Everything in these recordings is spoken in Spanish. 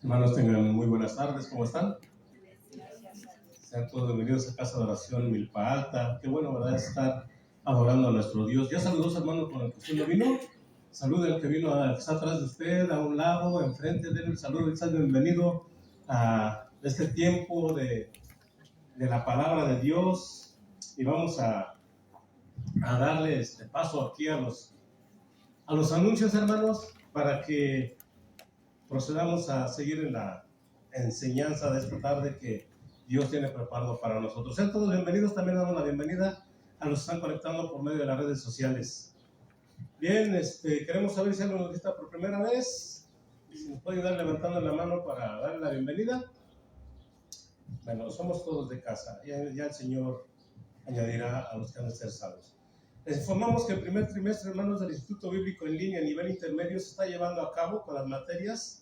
Hermanos, tengan muy buenas tardes, ¿cómo están? Sean todos bienvenidos a Casa de Oración Milpa Alta. Qué bueno, ¿verdad?, estar adorando a nuestro Dios. ¿Ya saludó, hermano, con el que usted no vino? Salude al que vino, que está atrás de usted, a un lado, enfrente, denle el saludo y sea bienvenido a este tiempo de la palabra de Dios. Y vamos a darle paso aquí a los anuncios, hermanos, para que procedamos a seguir en la enseñanza de esta tarde que Dios tiene preparado para nosotros. Sean todos bienvenidos. También damos la bienvenida a los que están conectando por medio de las redes sociales. Bien, queremos saber si alguien nos está por primera vez. Si nos puede ayudar levantando la mano para darle la bienvenida. Bueno, somos todos de casa. Ya el Señor añadirá a los que han de ser salvos. Les informamos que el primer trimestre, hermanos, del Instituto Bíblico en línea a nivel intermedio se está llevando a cabo con las materias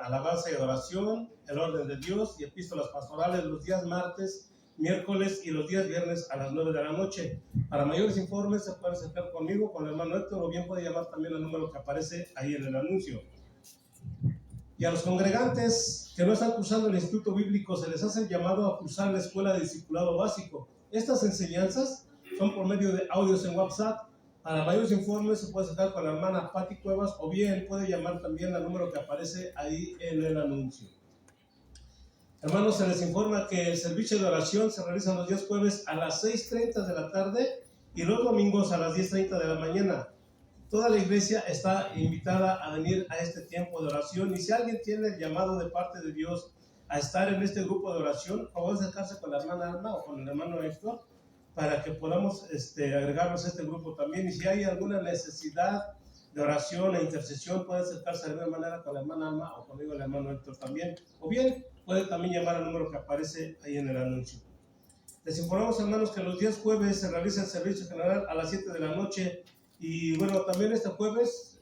alabanza y adoración, el orden de Dios y epístolas pastorales los días martes, miércoles y los días viernes a las 9 de la noche. Para mayores informes se puede acercar conmigo, con el hermano Héctor, o bien puede llamar también al número que aparece ahí en el anuncio. Y a los congregantes que no están cursando el Instituto Bíblico se les hace el llamado a cursar la Escuela de Discipulado Básico. Estas enseñanzas son por medio de audios en WhatsApp. Para mayores informes se puede acercar con la hermana Patti Cuevas, o bien puede llamar también al número que aparece ahí en el anuncio. Hermanos, se les informa que el servicio de oración se realiza los días jueves a las 6:30 de la tarde y los domingos a las 10:30 de la mañana. Toda la iglesia está invitada a venir a este tiempo de oración, y si alguien tiene el llamado de parte de Dios a estar en este grupo de oración, por favor acercarse con la hermana Alma o con el hermano Héctor para que podamos agregarnos a este grupo también. Y si hay alguna necesidad de oración e intercesión, puede acercarse de alguna manera con la hermana Alma o conmigo, el hermano Héctor también, o bien puede también llamar al número que aparece ahí en el anuncio. Les informamos, hermanos, que los días jueves se realiza el servicio general a las 7 de la noche. Y bueno, también este jueves,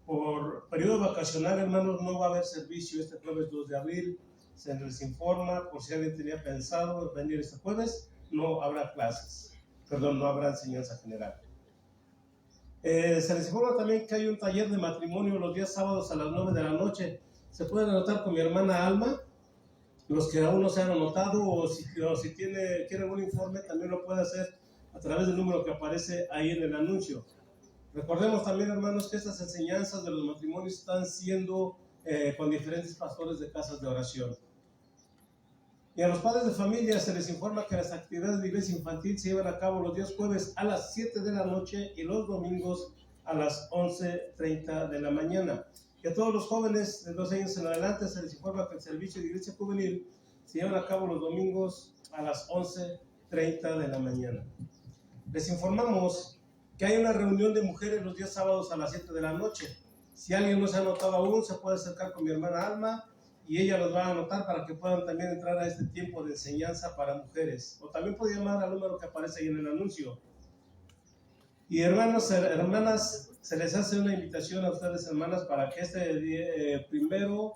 por periodo vacacional, hermanos, no va a haber servicio este jueves 2 de abril. Se les informa, por si alguien tenía pensado venir este jueves, no habrá clases, no habrá enseñanza general. Se les informa también que hay un taller de matrimonio los días sábados a las 9 de la noche. Se pueden anotar con mi hermana Alma, los que aún no se han anotado, o si quieren algún informe, también lo puede hacer a través del número que aparece ahí en el anuncio. Recordemos también, hermanos, que estas enseñanzas de los matrimonios están siendo con diferentes pastores de casas de oración. Y a los padres de familia se les informa que las actividades de iglesia infantil se llevan a cabo los días jueves a las 7 de la noche y los domingos a las 11:30 de la mañana. Y a todos los jóvenes de 12 años en adelante se les informa que el servicio de iglesia juvenil se lleva a cabo los domingos a las 11:30 de la mañana. Les informamos que hay una reunión de mujeres los días sábados a las 7 de la noche. Si alguien no se ha anotado aún, se puede acercar con mi hermana Alma y ella los va a anotar para que puedan también entrar a este tiempo de enseñanza para mujeres. O también puede llamar al número que aparece ahí en el anuncio. Y hermanos, hermanas, se les hace una invitación a ustedes, hermanas, para que este 1,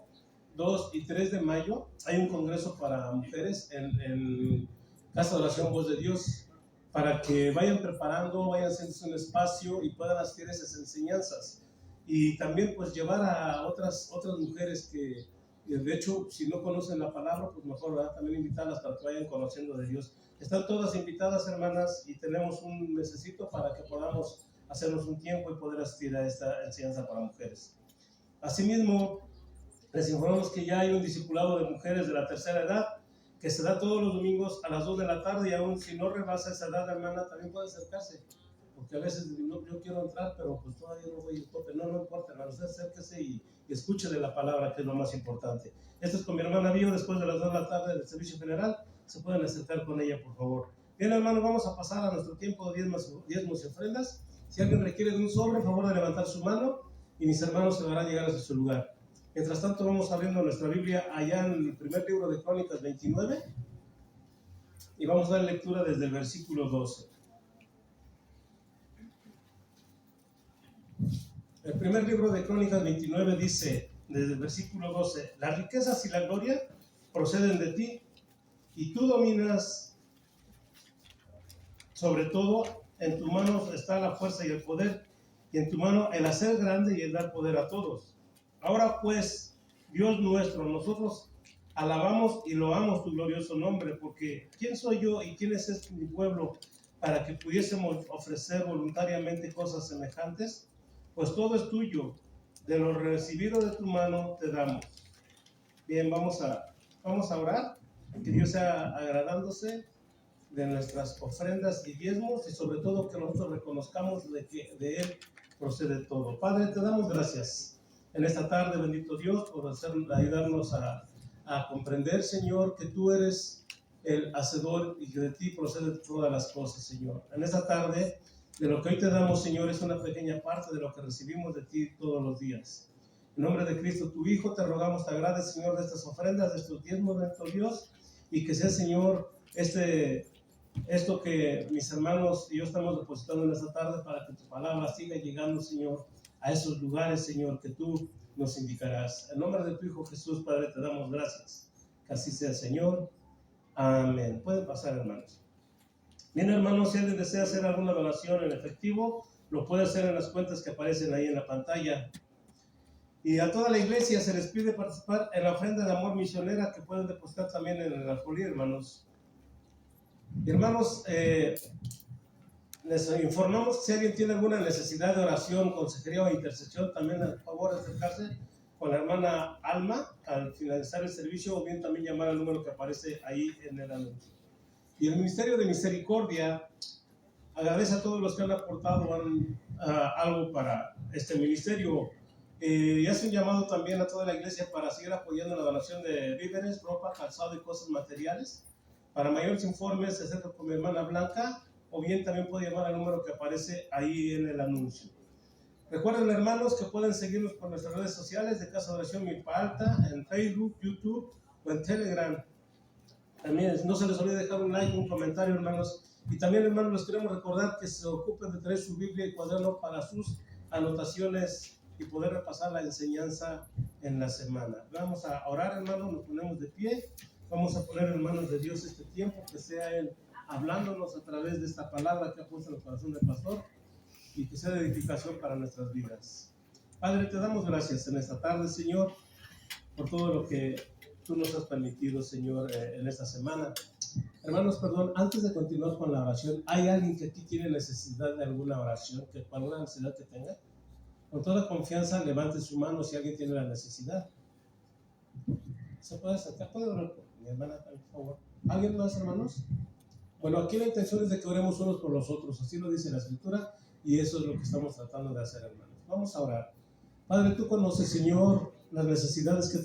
2 y 3 de mayo hay un congreso para mujeres en Casa de Oración Voz de Dios, para que vayan preparando, vayan haciendo un espacio y puedan asistir a esas enseñanzas. Y también pues llevar a otras mujeres que, de hecho, si no conocen la palabra, pues mejor, ¿verdad?, también invitarlas para que vayan conociendo de Dios. Están todas invitadas, hermanas, y tenemos un mesecito para que podamos hacernos un tiempo y poder asistir a esta enseñanza para mujeres. Asimismo, les informamos que ya hay un discipulado de mujeres de la tercera edad que se da todos los domingos a las 2 de la tarde, y aún si no rebasa esa edad, hermana, también puede acercarse, porque a veces yo quiero entrar, pero pues todavía no voy a tope. No importa, hermano, usted acérquese y escuche de la palabra, que es lo más importante. Esto es con mi hermana Bio, después de las 2 de la tarde del servicio general. Se pueden acercar con ella, por favor. Bien, hermano, vamos a pasar a nuestro tiempo de diezmos y ofrendas. Si alguien requiere de un sobre, por favor de levantar su mano y mis hermanos se van a llegar a su lugar. Mientras tanto, vamos abriendo nuestra Biblia allá en el primer libro de Crónicas 29 y vamos a dar lectura desde el versículo 12. El primer libro de Crónicas 29 dice, desde el versículo 12: las riquezas y la gloria proceden de ti, y tú dominas sobre todo. En tu mano está la fuerza y el poder, y en tu mano el hacer grande y el dar poder a todos. Ahora pues, Dios nuestro, nosotros alabamos y loamos tu glorioso nombre, porque ¿quién soy yo y quién es este mi pueblo para que pudiésemos ofrecer voluntariamente cosas semejantes? Pues todo es tuyo, de lo recibido de tu mano te damos. Bien, vamos a orar, que Dios sea agradándose de nuestras ofrendas y diezmos, y sobre todo que nosotros reconozcamos de que de Él procede todo. Padre, te damos gracias en esta tarde, bendito Dios, por ayudarnos a comprender, Señor, que tú eres el hacedor y que de ti procede todas las cosas, Señor. En esta tarde, de lo que hoy te damos, Señor, es una pequeña parte de lo que recibimos de ti todos los días. En nombre de Cristo, tu Hijo, te rogamos, te agrades, Señor, de estas ofrendas, de estos diezmos, bendito Dios, y que sea, Señor, esto que mis hermanos y yo estamos depositando en esta tarde, para que tu palabra siga llegando, Señor, a esos lugares, Señor, que tú nos indicarás. En nombre de tu Hijo Jesús, Padre, te damos gracias. Que así sea, Señor. Amén. Pueden pasar, hermanos. Bien, hermanos, si alguien desea hacer alguna donación en efectivo, lo puede hacer en las cuentas que aparecen ahí en la pantalla. Y a toda la iglesia se les pide participar en la ofrenda de amor misionera, que pueden depositar también en el alfolí, hermanos. Y hermanos, les informamos que si alguien tiene alguna necesidad de oración, consejería o intercesión, también a favor de acercarse con la hermana Alma al finalizar el servicio, o bien también llamar al número que aparece ahí en el anuncio. Y el Ministerio de Misericordia agradece a todos los que han aportado algo para este ministerio, y hace un llamado también a toda la iglesia para seguir apoyando la donación de víveres, ropa, calzado y cosas materiales. Para mayores informes se acerca con mi hermana Blanca, o bien también puede llamar al número que aparece ahí en el anuncio. Recuerden, hermanos, que pueden seguirnos por nuestras redes sociales de Casa de Oración Milpa Alta, en Facebook, YouTube o en Telegram. También no se les olvide dejar un like, un comentario, hermanos. Y también, hermanos, les queremos recordar que se ocupen de traer su Biblia y cuaderno para sus anotaciones y poder repasar la enseñanza en la semana. Vamos a orar, hermanos, nos ponemos de pie. Vamos a poner en manos de Dios este tiempo, que sea Él hablándonos a través de esta palabra que ha puesto en el corazón del pastor, y que sea de edificación para nuestras vidas. Padre, te damos gracias en esta tarde, Señor, por todo lo que tú nos has permitido, Señor, en esta semana. Hermanos, perdón, antes de continuar con la oración, ¿hay alguien que aquí tiene necesidad de alguna oración, que alguna necesidad que tenga? Con toda confianza, levante su mano si alguien tiene la necesidad. ¿Se puede acercar? ¿Puede orar por mi hermana, por favor? ¿Alguien más, hermanos? Bueno, aquí la intención es de que oremos unos por los otros, así lo dice la Escritura, y eso es lo que estamos tratando de hacer, hermanos. Vamos a orar. Padre, tú conoces, Señor, las necesidades que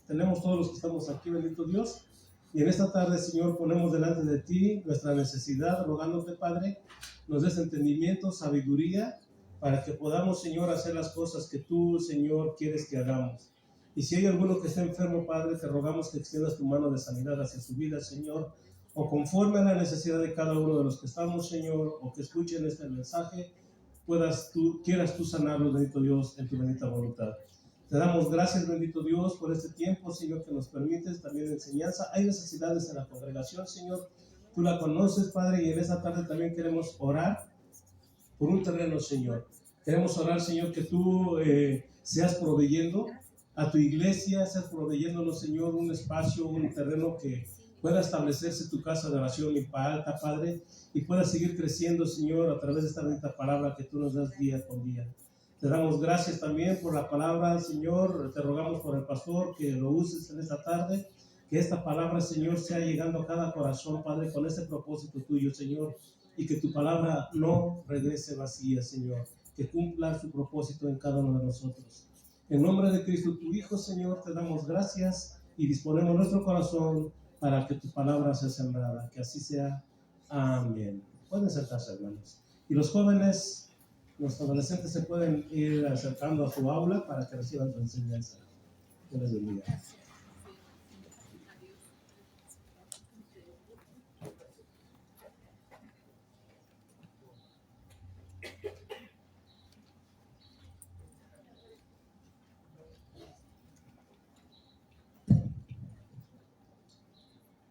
tenemos todos los que estamos aquí, bendito Dios, y en esta tarde, Señor, ponemos delante de ti nuestra necesidad, rogándote, Padre, nos des entendimiento, sabiduría, para que podamos, Señor, hacer las cosas que tú, Señor, quieres que hagamos. Y si hay alguno que esté enfermo, Padre, te rogamos que extiendas tu mano de sanidad hacia su vida, Señor, o conforme a la necesidad de cada uno de los que estamos, Señor, o que escuchen este mensaje, quieras tú sanarlos, bendito Dios, en tu bendita voluntad. Te damos gracias, bendito Dios, por este tiempo, Señor, que nos permites también enseñanza. Hay necesidades en la congregación, Señor, tú la conoces, Padre, y en esta tarde también queremos orar por un terreno, Señor. Queremos orar, Señor, que tú seas proveyendo a tu iglesia, seas proveyéndonos, Señor, un espacio, un terreno que pueda establecerse tu casa de oración Milpa Alta, Padre, y pueda seguir creciendo, Señor, a través de esta bendita palabra que tú nos das día con día. Te damos gracias también por la palabra, Señor. Te rogamos por el pastor que lo uses en esta tarde, que esta palabra, Señor, sea llegando a cada corazón, Padre, con ese propósito tuyo, Señor, y que tu palabra no regrese vacía, Señor, que cumpla su propósito en cada uno de nosotros. En nombre de Cristo, tu Hijo, Señor, te damos gracias y disponemos nuestro corazón para que tu palabra sea sembrada. Que así sea. Amén. Pueden sentarse, hermanos. Y los jóvenes, los adolescentes se pueden ir acercando a su aula para que reciban su enseñanza. Dios les bendiga.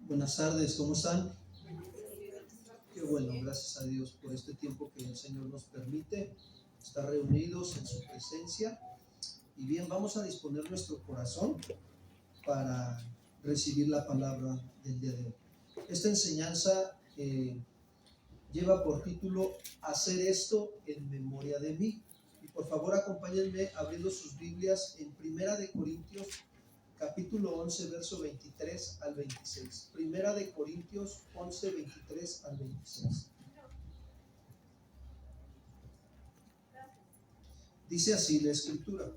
Buenas tardes, ¿cómo están? Qué bueno, gracias a Dios por este tiempo que el Señor nos permite estar reunidos en su presencia. Y bien, vamos a disponer nuestro corazón para recibir la palabra del día de hoy. Esta enseñanza lleva por título Hacer esto en memoria de mí. Y por favor acompáñenme abriendo sus Biblias en Primera de Corintios capítulo 11, verso 23 al 26. Primera de Corintios 11, 23 al 26. Dice así la escritura.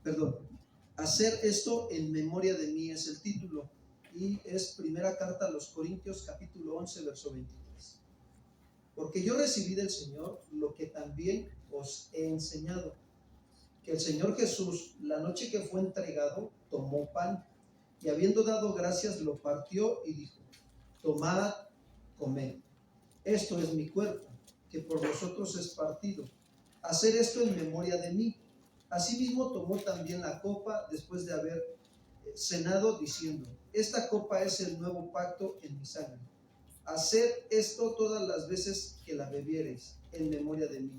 Perdón, hacer esto en memoria de mí es el título y es primera carta a los Corintios capítulo 11 verso 23. Porque yo recibí del Señor lo que también os he enseñado, que el Señor Jesús, la noche que fue entregado, tomó pan y habiendo dado gracias lo partió y dijo: tomad, comed, esto es mi cuerpo, que por vosotros es partido, hacer esto en memoria de mí. Asimismo tomó también la copa después de haber cenado, diciendo: esta copa es el nuevo pacto en mi sangre. Haced esto todas las veces que la bebiereis, en memoria de mí.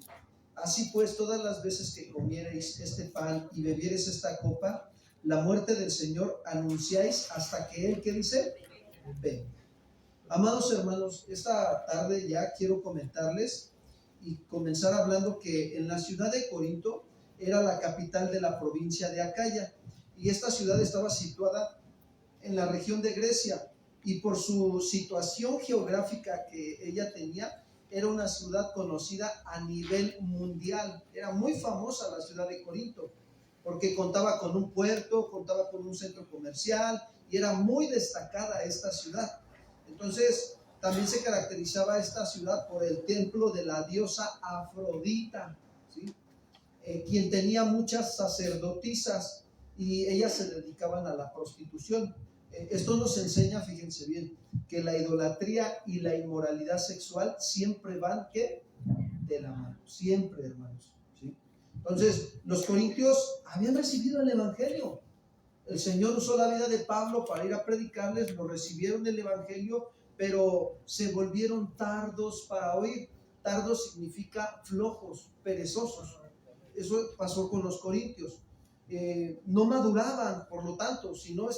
Así pues, todas las veces que comiereis este pan y bebiereis esta copa, la muerte del Señor anunciáis hasta que Él, ¿qué dice? Venga. Amados hermanos, esta tarde ya quiero comentarles y comenzar hablando que en la ciudad de Corinto era la capital de la provincia de Acaya, y esta ciudad estaba situada en la región de Grecia, y por su situación geográfica que ella tenía, era una ciudad conocida a nivel mundial. Era muy famosa la ciudad de Corinto, porque contaba con un puerto, contaba con un centro comercial, y era muy destacada esta ciudad. Entonces, también se caracterizaba esta ciudad por el templo de la diosa Afrodita, ¿sí? Quien tenía muchas sacerdotisas y ellas se dedicaban a la prostitución. Esto nos enseña, fíjense bien, que la idolatría y la inmoralidad sexual siempre van, ¿qué? De la mano, siempre, hermanos, ¿sí? Entonces, los corintios habían recibido el evangelio. El Señor usó la vida de Pablo para ir a predicarles, lo recibieron el evangelio, pero se volvieron tardos para oír. Tardos significa flojos, perezosos. Eso pasó con los corintios. No maduraban, por lo tanto, sino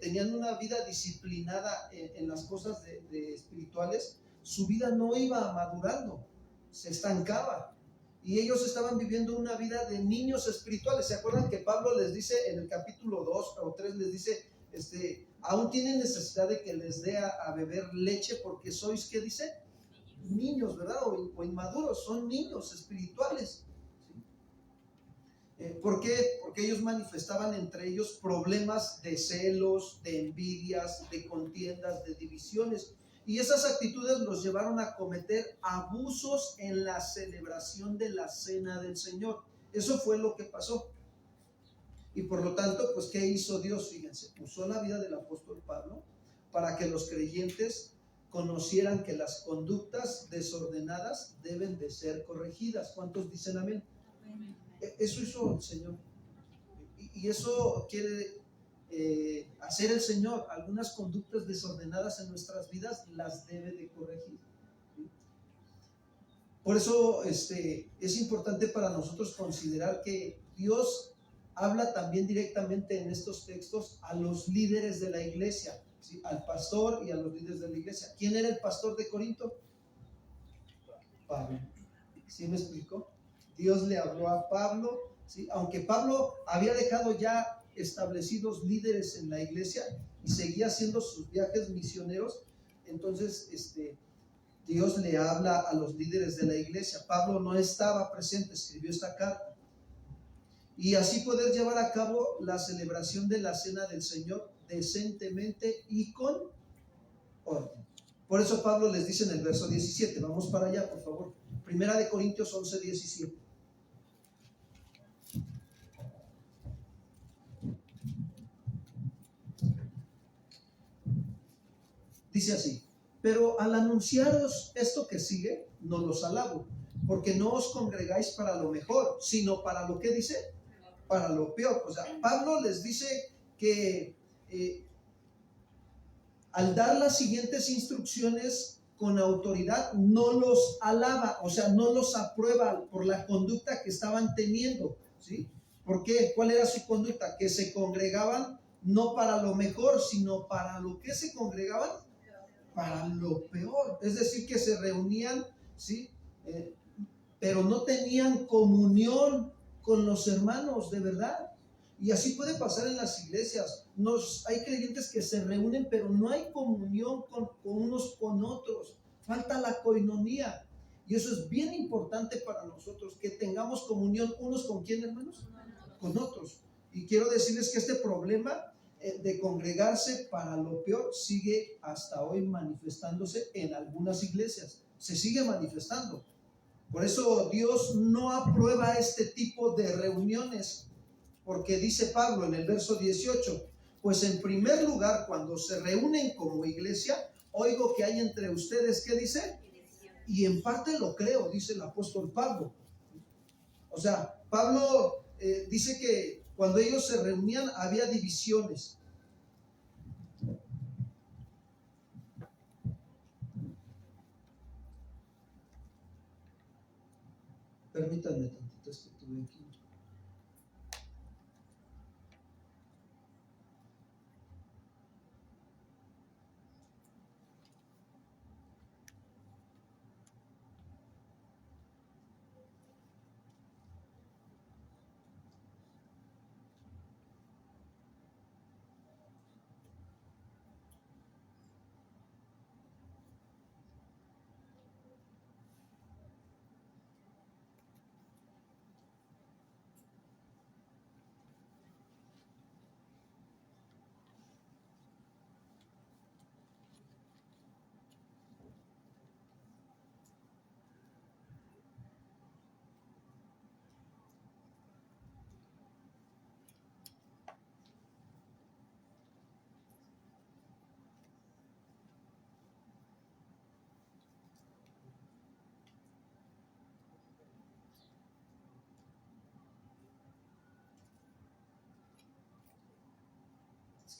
tenían una vida disciplinada en las cosas de espirituales, su vida no iba madurando, se estancaba. Y ellos estaban viviendo una vida de niños espirituales. ¿Se acuerdan que Pablo les dice en el capítulo 2 o 3, les dice, aún tienen necesidad de que les dé a beber leche porque sois, ¿qué dice? Niños, ¿verdad? O inmaduros, son niños espirituales. ¿Por qué? Porque ellos manifestaban entre ellos problemas de celos, de envidias, de contiendas, de divisiones. Y esas actitudes los llevaron a cometer abusos en la celebración de la cena del Señor. Eso fue lo que pasó. Y por lo tanto, pues, ¿qué hizo Dios? Fíjense, usó la vida del apóstol Pablo para que los creyentes conocieran que las conductas desordenadas deben de ser corregidas. ¿Cuántos dicen amén? Amén. Eso hizo el Señor. Y eso quiere hacer el Señor. Algunas conductas desordenadas en nuestras vidas las debe de corregir. Por eso es importante para nosotros considerar que Dios habla también directamente en estos textos a los líderes de la iglesia, ¿sí? Al pastor y a los líderes de la iglesia. ¿Quién era el pastor de Corinto? Pablo. ¿Sí me explicó? Dios le habló a Pablo, ¿sí? Aunque Pablo había dejado ya establecidos líderes en la iglesia y seguía haciendo sus viajes misioneros, entonces Dios le habla a los líderes de la iglesia. Pablo no estaba presente, escribió esta carta. Y así poder llevar a cabo la celebración de la cena del Señor decentemente y con orden. Por eso Pablo les dice en el verso 17, vamos para allá, por favor. Primera de Corintios 11, 17. Dice así: pero al anunciaros esto que sigue, no los alabo, porque no os congregáis para lo mejor, sino para lo que dice, para lo peor. O sea, Pablo les dice que al dar las siguientes instrucciones con autoridad, no los alaba, o sea, no los aprueba por la conducta que estaban teniendo, ¿sí? ¿Por qué? ¿Cuál era su conducta? Que se congregaban no para lo mejor, sino para lo que se congregaban, para lo peor. Es decir, que se reunían, ¿sí? Pero no tenían comunión con los hermanos, de verdad. Y así puede pasar en las iglesias. Hay creyentes que se reúnen, pero no hay comunión con unos con otros. Falta la coinonía. Y eso es bien importante para nosotros, que tengamos comunión unos con quién, hermanos, con otros. Y quiero decirles que este problema de congregarse para lo peor sigue hasta hoy manifestándose en algunas iglesias. Se sigue manifestando. Por eso Dios no aprueba este tipo de reuniones. Porque dice Pablo en el verso 18, pues en primer lugar, cuando se reúnen como iglesia, oigo que hay entre ustedes, ¿qué dice? Y en parte lo creo, dice el apóstol Pablo. O sea, Pablo dice que cuando ellos se reunían había divisiones. Permítanme tantito, es que tuve aquí.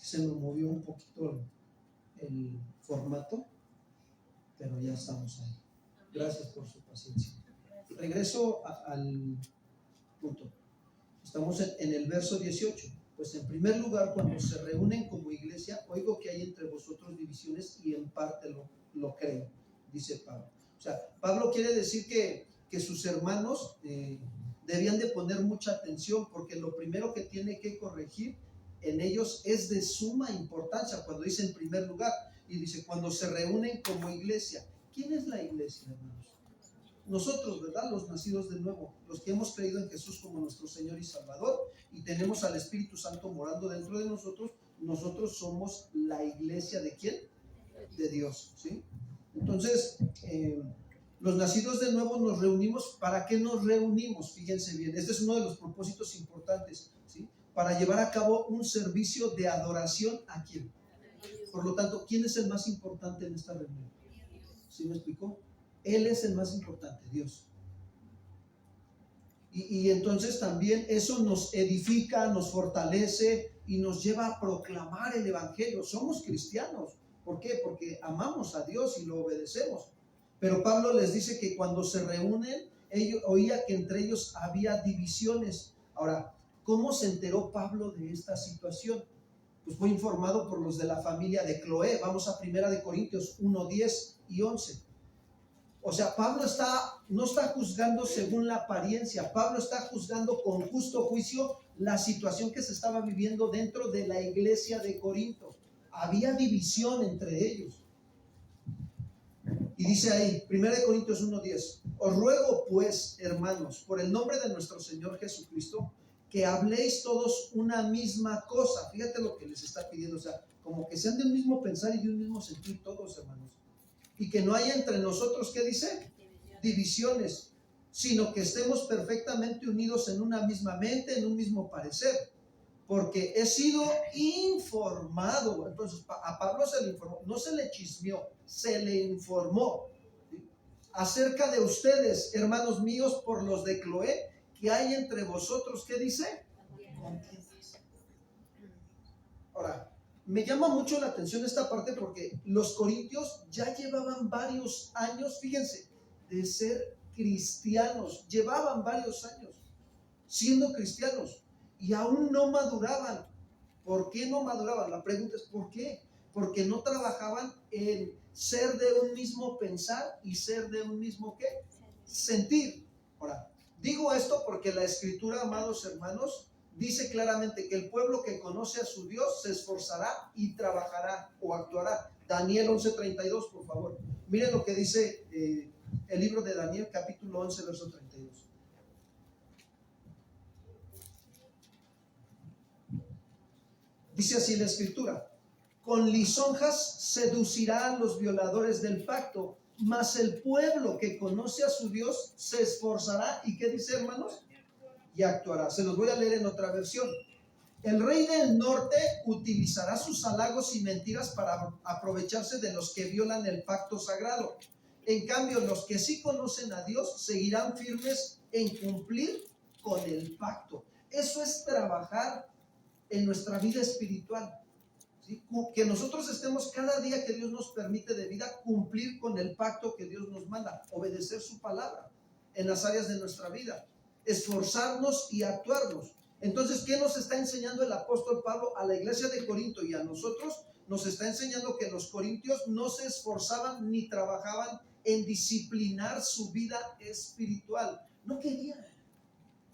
Se me movió un poquito el formato, pero ya estamos ahí. Gracias por su paciencia. Regreso al punto. Estamos en el verso 18. Pues en primer lugar, cuando se reúnen como iglesia, oigo que hay entre vosotros divisiones y en parte lo creo, dice Pablo. O sea, Pablo quiere decir que sus hermanos debían de poner mucha atención, porque lo primero que tiene que corregir en ellos es de suma importancia. Cuando dice en primer lugar, y dice cuando se reúnen como iglesia. ¿Quién es la iglesia, hermanos? Nosotros, ¿verdad? Los nacidos de nuevo, los que hemos creído en Jesús como nuestro Señor y Salvador y tenemos al Espíritu Santo morando dentro de nosotros. Nosotros somos la iglesia ¿de quién? De Dios, ¿sí? Entonces, los nacidos de nuevo nos reunimos. ¿Para qué nos reunimos? Fíjense bien, este es uno de los propósitos importantes, ¿sí? Para llevar a cabo un servicio de adoración ¿a quién? Por lo tanto, ¿quién es el más importante en esta reunión? ¿Sí me explicó? Él es el más importante, Dios. Y entonces también eso nos edifica, nos fortalece y nos lleva a proclamar el Evangelio. Somos cristianos. ¿Por qué? Porque amamos a Dios y lo obedecemos. Pero Pablo les dice que cuando se reúnen, oía que entre ellos había divisiones. Ahora, ¿cómo se enteró Pablo de esta situación? Pues fue informado por los de la familia de Cloé. Vamos a 1 Corintios 1, 10 y 11. O sea, Pablo no está juzgando según la apariencia. Pablo está juzgando con justo juicio la situación que se estaba viviendo dentro de la iglesia de Corinto. Había división entre ellos. Y dice ahí, 1 Corintios 1:10, os ruego pues, hermanos, por el nombre de nuestro Señor Jesucristo, que habléis todos una misma cosa. Fíjate lo que les está pidiendo, o sea, como que sean de un mismo pensar y de un mismo sentir todos, hermanos. Y que no haya entre nosotros, ¿qué dice? Divisiones, sino que estemos perfectamente unidos en una misma mente, en un mismo parecer. Porque he sido informado. Entonces a Pablo se le informó, no se le chismeó, se le informó, ¿sí? Acerca de ustedes, hermanos míos, por los de Cloé, que hay entre vosotros, ¿qué dice? contiendas. Ahora, me llama mucho la atención esta parte porque los corintios ya llevaban varios años, fíjense, de ser cristianos, llevaban varios años siendo cristianos y aún no maduraban. ¿Por qué no maduraban? La pregunta es ¿por qué? Porque no trabajaban en ser de un mismo pensar y ser de un mismo ¿qué? Sentir. Ahora, digo esto porque la Escritura, amados hermanos, dice claramente que el pueblo que conoce a su Dios se esforzará y trabajará o actuará. Daniel 11:32, por favor. Miren lo que dice el libro de Daniel, capítulo 11, verso 32. Dice así la Escritura: con lisonjas seducirá a los violadores del pacto, mas el pueblo que conoce a su Dios se esforzará. ¿Y qué dice, hermanos? Y actuará. Se los voy a leer en otra versión. El rey del norte utilizará sus halagos y mentiras para aprovecharse de los que violan el pacto sagrado. En cambio, los que sí conocen a Dios seguirán firmes en cumplir con el pacto. Eso es trabajar en nuestra vida espiritual. ¿Sí? Que nosotros estemos cada día que Dios nos permite de vida cumplir con el pacto que Dios nos manda, obedecer su palabra en las áreas de nuestra vida, esforzarnos y actuarnos. Entonces, ¿qué nos está enseñando el apóstol Pablo a la iglesia de Corinto y a nosotros? Nos está enseñando que los corintios no se esforzaban ni trabajaban en disciplinar su vida espiritual. No querían.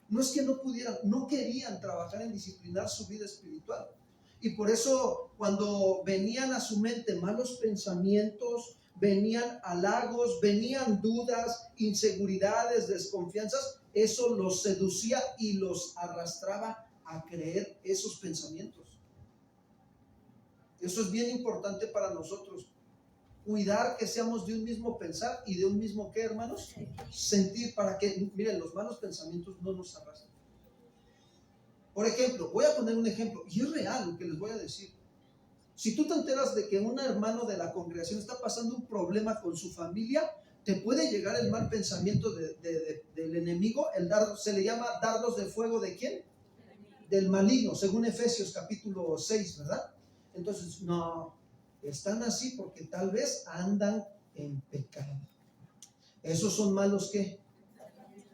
No es que no pudieran, no querían trabajar en disciplinar su vida espiritual. Y por eso cuando venían a su mente malos pensamientos, venían halagos, venían dudas, inseguridades, desconfianzas, eso los seducía y los arrastraba a creer esos pensamientos. Eso es bien importante para nosotros. Cuidar que seamos de un mismo pensar y de un mismo ¿qué, hermanos? Sentir, para que, miren, los malos pensamientos no nos arrastren. Por ejemplo, voy a poner un ejemplo, y es real lo que les voy a decir. Si tú te enteras de que un hermano de la congregación está pasando un problema con su familia, te puede llegar el mal pensamiento del enemigo. El dardo, se le llama dardos de fuego, ¿de quién? Del maligno, según Efesios capítulo 6, ¿verdad? Entonces, no, están así porque tal vez andan en pecado. Esos son malos ¿qué?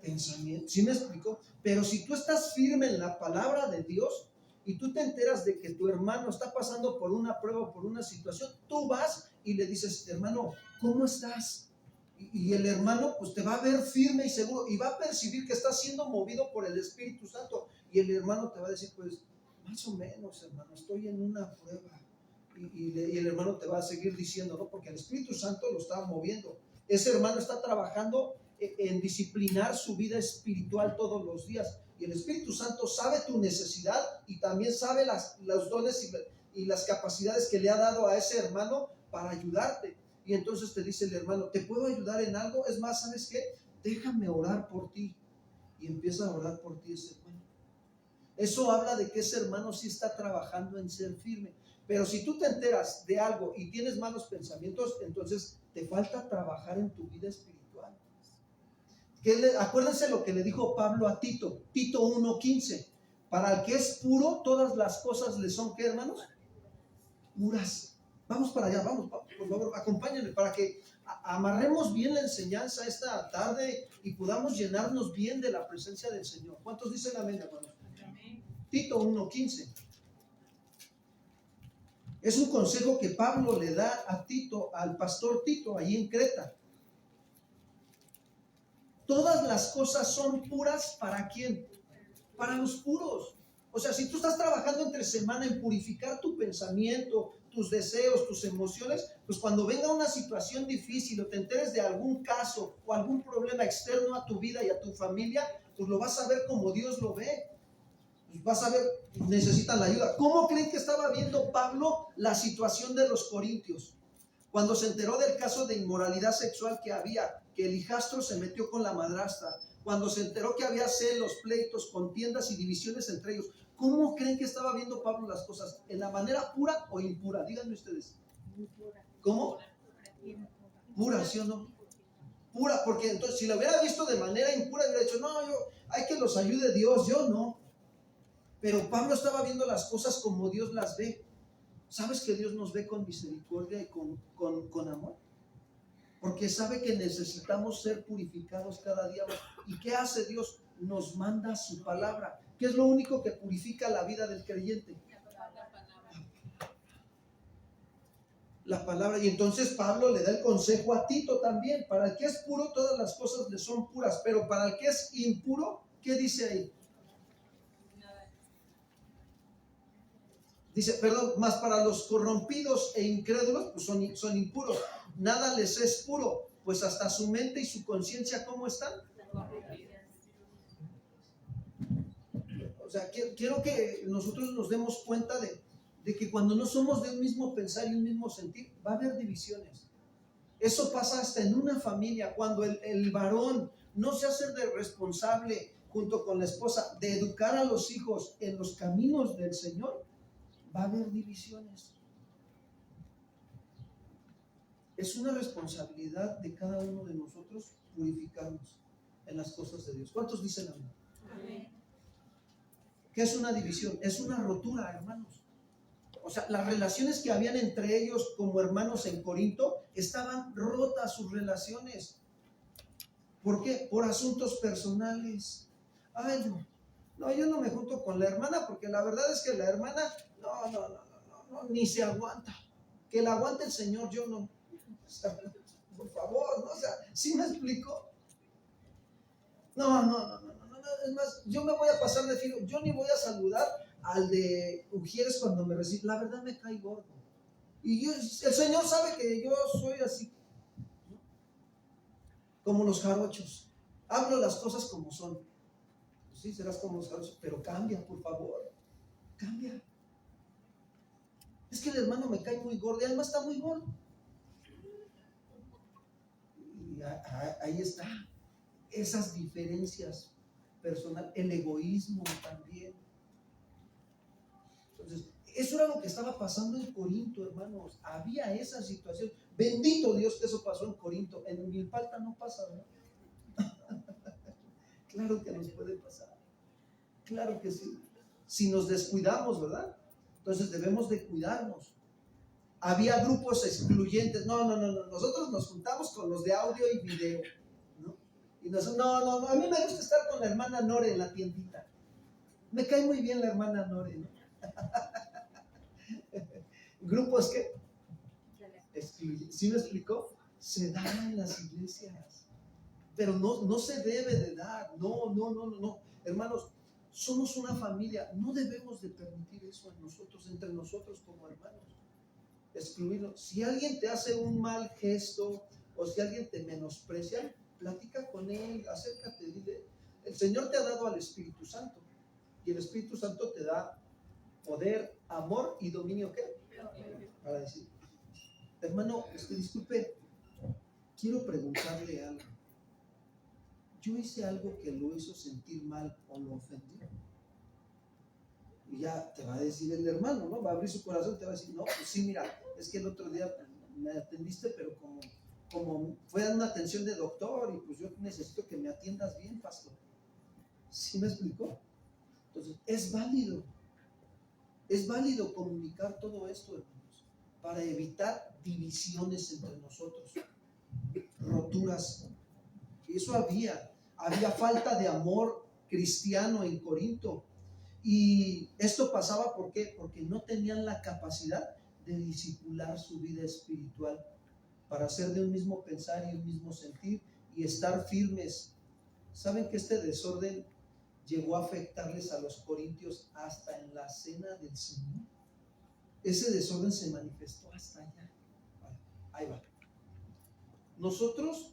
Pensamientos. ¿Sí me explico? Pero si tú estás firme en la palabra de Dios y tú te enteras de que tu hermano está pasando por una prueba o por una situación, tú vas y le dices, hermano, ¿cómo estás? Y el hermano pues te va a ver firme y seguro y va a percibir que está siendo movido por el Espíritu Santo. Y el hermano te va a decir, pues más o menos, hermano, estoy en una prueba. Y el hermano te va a seguir diciendo, ¿no? Porque el Espíritu Santo lo está moviendo. Ese hermano está trabajando en disciplinar su vida espiritual todos los días. Y el Espíritu Santo sabe tu necesidad y también sabe los dones y las capacidades que le ha dado a ese hermano para ayudarte. Y entonces te dice el hermano, ¿te puedo ayudar en algo? Es más, ¿sabes qué? Déjame orar por ti. Y empieza a orar por ti ese hermano. Eso habla de que ese hermano sí está trabajando en ser firme. Pero si tú te enteras de algo y tienes malos pensamientos, entonces te falta trabajar en tu vida espiritual. Acuérdense lo que le dijo Pablo a Tito, Tito 1:15. Para el que es puro, todas las cosas le son, ¿qué, hermanos? Puras. Vamos para allá, vamos, por favor, acompáñenme para que amarremos bien la enseñanza esta tarde y podamos llenarnos bien de la presencia del Señor. ¿Cuántos dicen amén, hermanos? Tito 1:15. Es un consejo que Pablo le da a Tito, al pastor Tito, ahí en Creta. Todas las cosas son puras, ¿para quién? Para los puros. O sea, si tú estás trabajando entre semana en purificar tu pensamiento, tus deseos, tus emociones, pues cuando venga una situación difícil o te enteres de algún caso o algún problema externo a tu vida y a tu familia, pues lo vas a ver como Dios lo ve. Pues vas a ver, necesitan la ayuda. ¿Cómo creen que estaba viendo Pablo la situación de los corintios? Cuando se enteró del caso de inmoralidad sexual que había, que el hijastro se metió con la madrastra, cuando se enteró que había celos, pleitos, contiendas y divisiones entre ellos, ¿cómo creen que estaba viendo Pablo las cosas? ¿En la manera pura o impura? Díganme ustedes. ¿Cómo? Pura, ¿sí o no? Pura, porque entonces si lo hubiera visto de manera impura, hubiera dicho, no, hay que los ayude Dios, yo no. Pero Pablo estaba viendo las cosas como Dios las ve. ¿Sabes que Dios nos ve con misericordia y con amor? Porque sabe que necesitamos ser purificados cada día más. ¿Y qué hace Dios? Nos manda su palabra. ¿Qué es lo único que purifica la vida del creyente? La palabra. Y entonces Pablo le da el consejo a Tito también. Para el que es puro, todas las cosas le son puras. Pero para el que es impuro, ¿qué dice ahí? Dice, perdón, más para los corrompidos e incrédulos, pues son impuros. Nada les es puro, pues hasta su mente y su conciencia, ¿cómo están? O sea, quiero que nosotros nos demos cuenta de que cuando no somos de un mismo pensar y un mismo sentir, va a haber divisiones. Eso pasa hasta en una familia, cuando el varón no se hace de responsable junto con la esposa de educar a los hijos en los caminos del Señor, va a haber divisiones. Es una responsabilidad de cada uno de nosotros purificarnos en las cosas de Dios. ¿Cuántos dicen amén? Amén. ¿Qué es una división? Es una rotura, hermanos. O sea, las relaciones que habían entre ellos como hermanos en Corinto estaban rotas sus relaciones. ¿Por qué? Por asuntos personales. Ay, no, yo no me junto con la hermana porque la verdad es que la hermana no, ni se aguanta. Que la aguante el Señor, yo no. O sea, por favor, ¿no? O sea, ¿sí me explico? No. Es más, yo me voy a pasar de filo. Yo ni voy a saludar al de Ujieres cuando me recibe. La verdad me cae gordo. Y el Señor sabe que yo soy así, ¿no? Como los jarochos. Hablo las cosas como son. Pues sí, serás como los jarochos, pero cambia, por favor. Cambia. Es que el hermano me cae muy gordo y además está muy gordo. Y ahí está. Esas diferencias personales, el egoísmo también. Entonces, eso era lo que estaba pasando en Corinto, hermanos. Había esa situación. Bendito Dios que eso pasó en Corinto. En Milpalta no pasa, ¿no? Claro que nos puede pasar. Claro que sí. Si nos descuidamos, ¿verdad? Entonces debemos de cuidarnos. Había grupos excluyentes. No. Nosotros nos juntamos con los de audio y video, ¿no? Y no. A mí me gusta estar con la hermana Nore en la tiendita. Me cae muy bien la hermana Nore, ¿no? Grupos que excluyentes. ¿Sí me explicó? Se dan en las iglesias. Pero no se debe de dar. No. Hermanos, somos una familia. No debemos de permitir eso en nosotros, entre nosotros como hermanos. Excluirlo. Si alguien te hace un mal gesto o si alguien te menosprecia, platica con él, acércate, dile. El Señor te ha dado al Espíritu Santo y el Espíritu Santo te da poder, amor y dominio. ¿Qué? Para decir, hermano, disculpe, quiero preguntarle algo. ¿Yo hice algo que lo hizo sentir mal o lo ofendí? Y ya te va a decir el hermano, ¿no? Va a abrir su corazón y te va a decir, no, pues sí, mira, es que el otro día me atendiste, pero como fue una atención de doctor y pues yo necesito que me atiendas bien, pastor. ¿Sí me explicó? Entonces, es válido comunicar todo esto, hermanos, para evitar divisiones entre nosotros, roturas. Y eso había falta de amor cristiano en Corinto. Y esto pasaba ¿por qué? Porque no tenían la capacidad de discipular su vida espiritual para ser de un mismo pensar y un mismo sentir y estar firmes. ¿Saben que este desorden llegó a afectarles a los corintios hasta en la cena del Señor? Ese desorden se manifestó hasta allá. Ahí va. Nosotros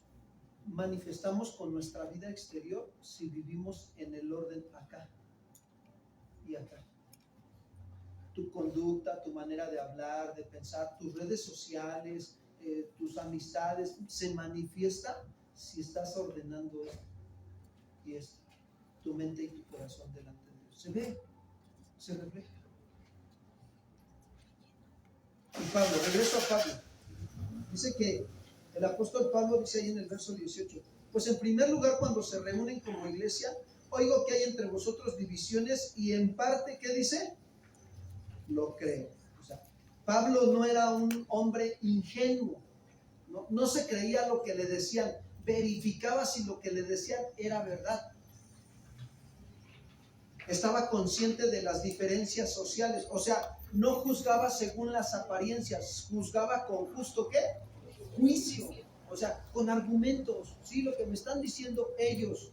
manifestamos con nuestra vida exterior si vivimos en el orden acá y acá. Tu conducta, tu manera de hablar, de pensar, tus redes sociales, tus amistades, se manifiesta si estás ordenando esto y esto, tu mente y tu corazón delante de Dios. Se ve, se refleja. Y Pablo, regreso a Pablo. Dice que el apóstol Pablo dice ahí en el verso 18, pues en primer lugar cuando se reúnen como iglesia, oigo que hay entre vosotros divisiones y en parte, ¿qué dice? Lo creo. O sea, Pablo no era un hombre ingenuo, no se creía lo que le decían, verificaba si lo que le decían era verdad. Estaba consciente de las diferencias sociales, o sea, no juzgaba según las apariencias, juzgaba con justo ¿qué? Juicio, o sea, con argumentos. Sí, lo que me están diciendo ellos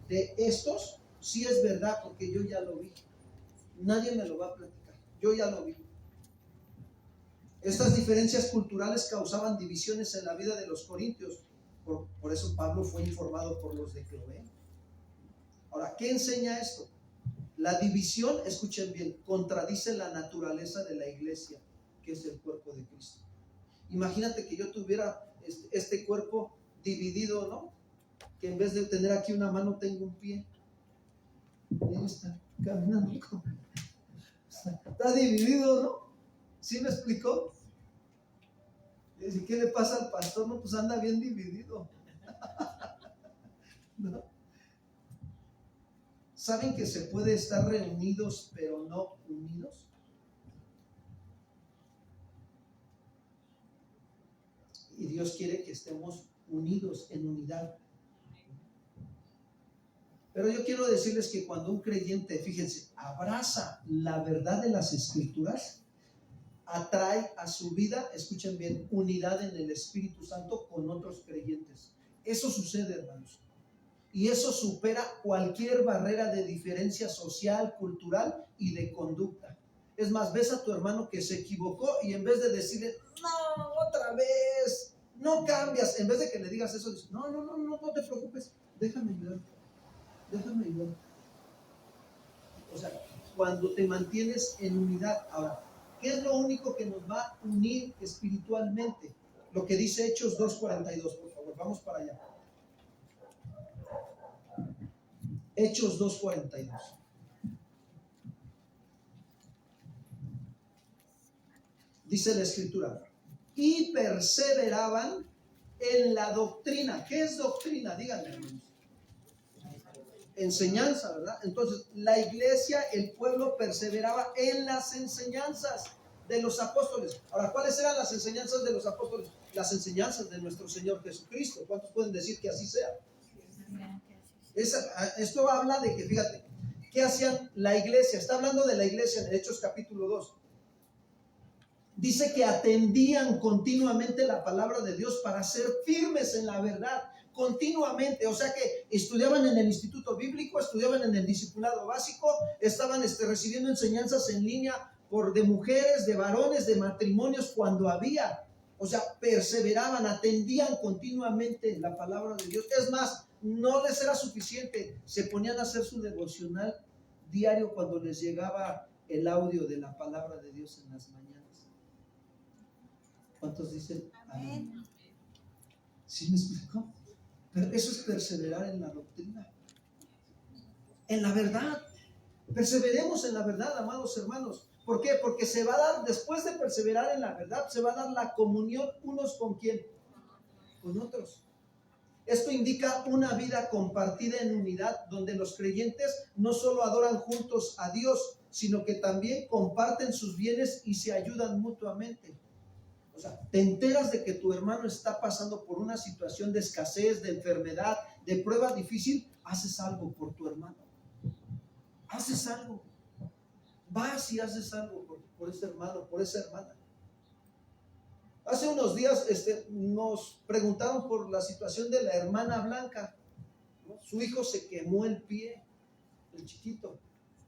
de estos, sí es verdad, porque yo ya lo vi. Nadie me lo va a platicar, yo ya lo vi. Estas diferencias culturales causaban divisiones en la vida de los corintios. Por eso Pablo fue informado por los de Cloé. Ahora, ¿qué enseña esto? La división, escuchen bien, contradice la naturaleza de la iglesia, que es el cuerpo de Cristo. Imagínate que yo tuviera este cuerpo dividido, ¿no? Que en vez de tener aquí una mano, tengo un pie. Ahí está, caminando. Está dividido, ¿no? ¿Sí me explicó? ¿Y qué le pasa al pastor? No, pues anda bien dividido. ¿No? ¿Saben que se puede estar reunidos pero no unidos? Y Dios quiere que estemos unidos en unidad. Pero yo quiero decirles que cuando un creyente, fíjense, abraza la verdad de las Escrituras, atrae a su vida, escuchen bien, unidad en el Espíritu Santo con otros creyentes. Eso sucede, hermanos. Y eso supera cualquier barrera de diferencia social, cultural y de conducta. Es más, ves a tu hermano que se equivocó y en vez de decirle, no, otra vez, no cambias, en vez de que le digas eso, dices, no te preocupes, déjame ayudar. O sea, cuando te mantienes en unidad. Ahora, ¿qué es lo único que nos va a unir espiritualmente? Lo que dice Hechos 2:42, por favor, vamos para allá. Hechos 2:42. Dice la Escritura, y perseveraban en la doctrina. ¿Qué es doctrina? Díganme, hermanos. Enseñanza, ¿verdad? Entonces, la iglesia, el pueblo perseveraba en las enseñanzas de los apóstoles. Ahora, ¿cuáles eran las enseñanzas de los apóstoles? Las enseñanzas de nuestro Señor Jesucristo. ¿Cuántos pueden decir que así sea? Esto habla de que, fíjate, ¿qué hacían la iglesia? Está hablando de la iglesia en Hechos capítulo 2. Dice que atendían continuamente la palabra de Dios para ser firmes en la verdad, continuamente. O sea que estudiaban en el instituto bíblico, estudiaban en el discipulado básico, estaban recibiendo enseñanzas en línea de mujeres, de varones, de matrimonios cuando había. O sea, perseveraban, atendían continuamente la palabra de Dios. Es más, no les era suficiente, se ponían a hacer su devocional diario cuando les llegaba el audio de la palabra de Dios en las mañanas. ¿Cuántos dicen amén? ¿Sí me explicó? Pero eso es perseverar en la doctrina, en la verdad. Perseveremos en la verdad, amados hermanos. ¿Por qué? Porque se va a dar, después de perseverar en la verdad, se va a dar la comunión unos con quién, con otros. Esto indica una vida compartida en unidad, donde los creyentes no solo adoran juntos a Dios, sino que también comparten sus bienes y se ayudan mutuamente. O sea, te enteras de que tu hermano está pasando por una situación de escasez, de enfermedad, de prueba difícil, haces algo por tu hermano. Haces algo. Vas y haces algo por ese hermano, por esa hermana. Hace unos días nos preguntaron por la situación de la hermana Blanca, ¿no? Su hijo se quemó el pie, el chiquito.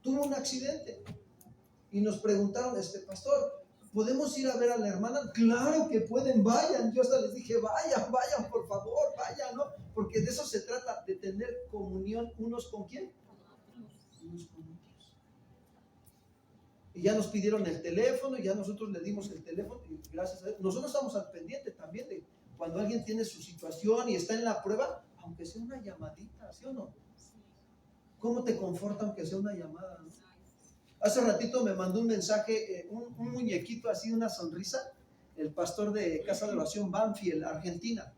Tuvo un accidente. Y nos preguntaron, pastor, ¿podemos ir a ver a la hermana? Claro que pueden, vayan. Yo hasta les dije, vayan, por favor, vayan, ¿no? Porque de eso se trata, de tener comunión unos con quién. Unos con otros. Y ya nos pidieron el teléfono, y ya nosotros le dimos el teléfono, y gracias a Dios, nosotros estamos al pendiente también de cuando alguien tiene su situación y está en la prueba, aunque sea una llamadita, ¿sí o no? ¿Cómo te conforta aunque sea una llamada, no? Hace ratito me mandó un mensaje, un muñequito así, una sonrisa, el pastor de Casa de Oración Banfield, Argentina.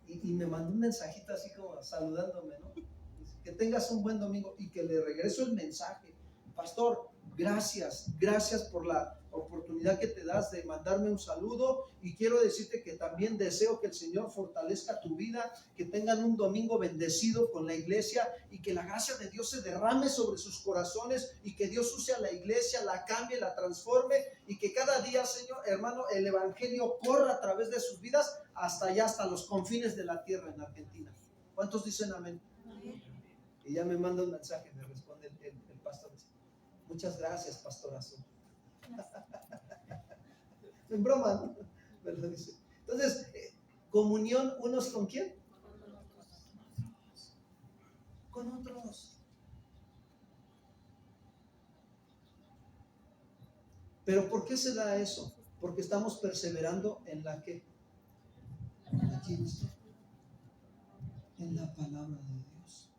Y me mandó un mensajito así como saludándome, ¿no? Dice, que tengas un buen domingo, y que le regreso el mensaje: pastor, gracias por la oportunidad que te das de mandarme un saludo, y quiero decirte que también deseo que el Señor fortalezca tu vida, que tengan un domingo bendecido con la iglesia, y que la gracia de Dios se derrame sobre sus corazones, y que Dios use a la iglesia, la cambie, la transforme, y que cada día, Señor, hermano, el evangelio corra a través de sus vidas hasta allá, hasta los confines de la tierra en Argentina. ¿Cuántos dicen amén? Y ya me manda un mensaje, me responde el pastor: muchas gracias, pastorazo. En broma, ¿no? ¿Verdad? Dice. Entonces, comunión unos con quién? Con otros. Pero ¿por qué se da eso? Porque estamos perseverando en la que, en la palabra de Dios.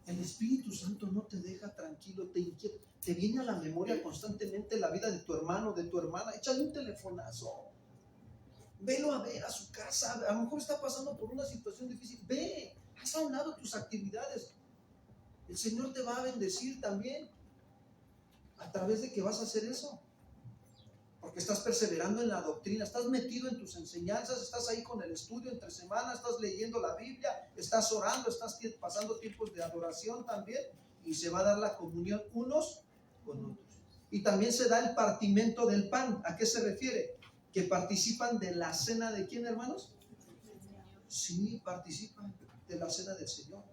El Espíritu Santo no te deja tranquilo, te inquieta, te viene a la memoria constantemente la vida de tu hermano, de tu hermana. Échale un telefonazo, velo a ver a su casa, a lo mejor está pasando por una situación difícil, ve, haz a un lado tus actividades. El Señor te va a bendecir también a través de que vas a hacer eso, porque estás perseverando en la doctrina, estás metido en tus enseñanzas, estás ahí con el estudio entre semanas, estás leyendo la Biblia, estás orando, estás pasando tiempos de adoración también, y se va a dar la comunión unos con otros. Y también se da el partimiento del pan. ¿A qué se refiere? Que participan de la cena de ¿quién, hermanos? Sí, participan de la cena del Señor.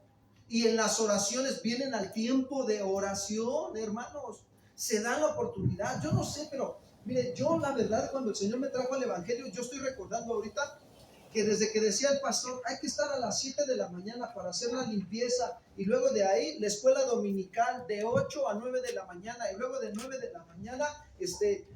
Y en las oraciones vienen al tiempo de oración, hermanos. Se da la oportunidad. Yo no sé, pero mire, yo la verdad, cuando el Señor me trajo al Evangelio, yo estoy recordando ahorita que desde que decía el pastor, hay que estar a las 7 de la mañana para hacer la limpieza, y luego de ahí la escuela dominical de 8 a 9 de la mañana, y luego de 9 de la mañana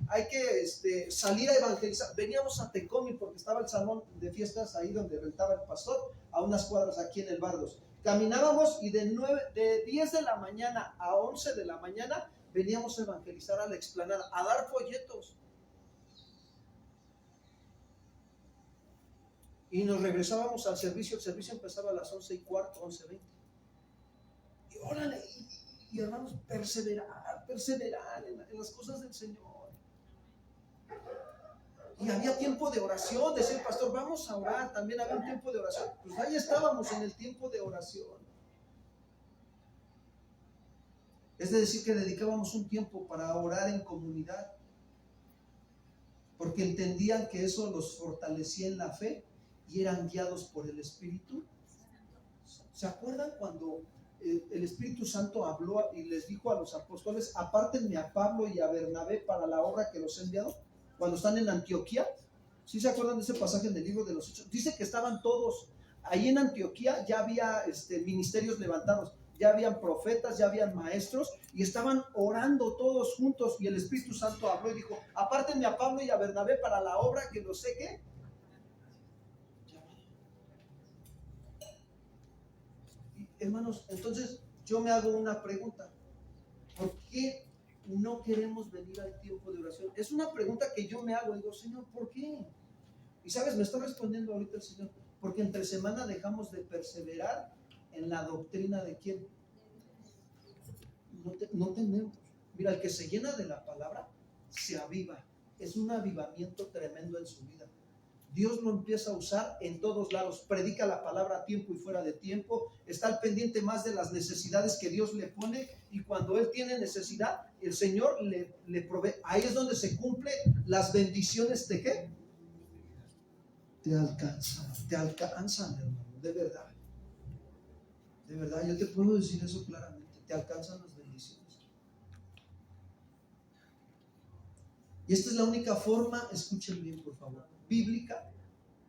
hay que salir a evangelizar. Veníamos a Tecomi porque estaba el salón de fiestas ahí donde rentaba el pastor, a unas cuadras aquí en el Bardos. Caminábamos, y de 10 de la mañana a 11 de la mañana veníamos a evangelizar a la explanada, a dar folletos. Y nos regresábamos al servicio. El servicio empezaba a las 11:15, 11:20. Y órale, y hermanos, perseverar en las cosas del Señor. Y había tiempo de oración. Decía el pastor, vamos a orar. También había un tiempo de oración. Pues ahí estábamos en el tiempo de oración. Es decir, que dedicábamos un tiempo para orar en comunidad, porque entendían que eso los fortalecía en la fe y eran guiados por el Espíritu. ¿Se acuerdan cuando el Espíritu Santo habló y les dijo a los apóstoles: apártenme a Pablo y a Bernabé para la obra que los he enviado? Cuando están en Antioquía. ¿Sí se acuerdan de ese pasaje en el libro de los Hechos? Dice que estaban todos ahí en Antioquía. Ya había ministerios levantados, ya habían profetas, ya habían maestros, y estaban orando todos juntos, y el Espíritu Santo habló y dijo: apártenme a Pablo y a Bernabé para la obra que los sé que. Hermanos, entonces yo me hago una pregunta: ¿por qué no queremos venir al tiempo de oración? Es una pregunta que yo me hago. Digo, Señor, ¿por qué? Y sabes, me está respondiendo ahorita el Señor: porque entre semana dejamos de perseverar en la doctrina de quién. No tenemos. Mira, el que se llena de la palabra se aviva. Es un avivamiento tremendo en su vida. Dios lo empieza a usar en todos lados. Predica la palabra a tiempo y fuera de tiempo. Está al pendiente más de las necesidades que Dios le pone. Y cuando Él tiene necesidad, el Señor le provee. Ahí es donde se cumplen las bendiciones de ¿qué? Te alcanzan, hermano. De verdad. De verdad, yo te puedo decir eso claramente. Te alcanzan las bendiciones. Y esta es la única forma, escuchen bien por favor, bíblica,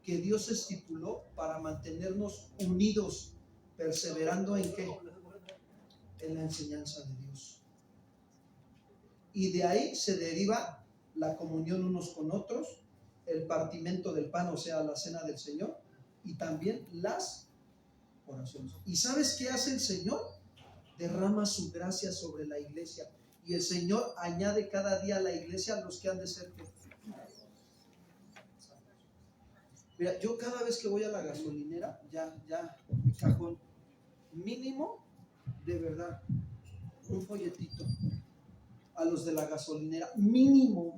que Dios estipuló para mantenernos unidos, perseverando en ¿qué? En la enseñanza de Dios. Y de ahí se deriva la comunión unos con otros, el partimiento del pan, o sea, la cena del Señor, y también las oraciones. ¿Y sabes qué hace el Señor? Derrama su gracia sobre la iglesia, y el Señor añade cada día a la iglesia los que han de ser. Mira, yo cada vez que voy a la gasolinera, ya mi cajón mínimo de verdad, un folletito a los de la gasolinera, mínimo,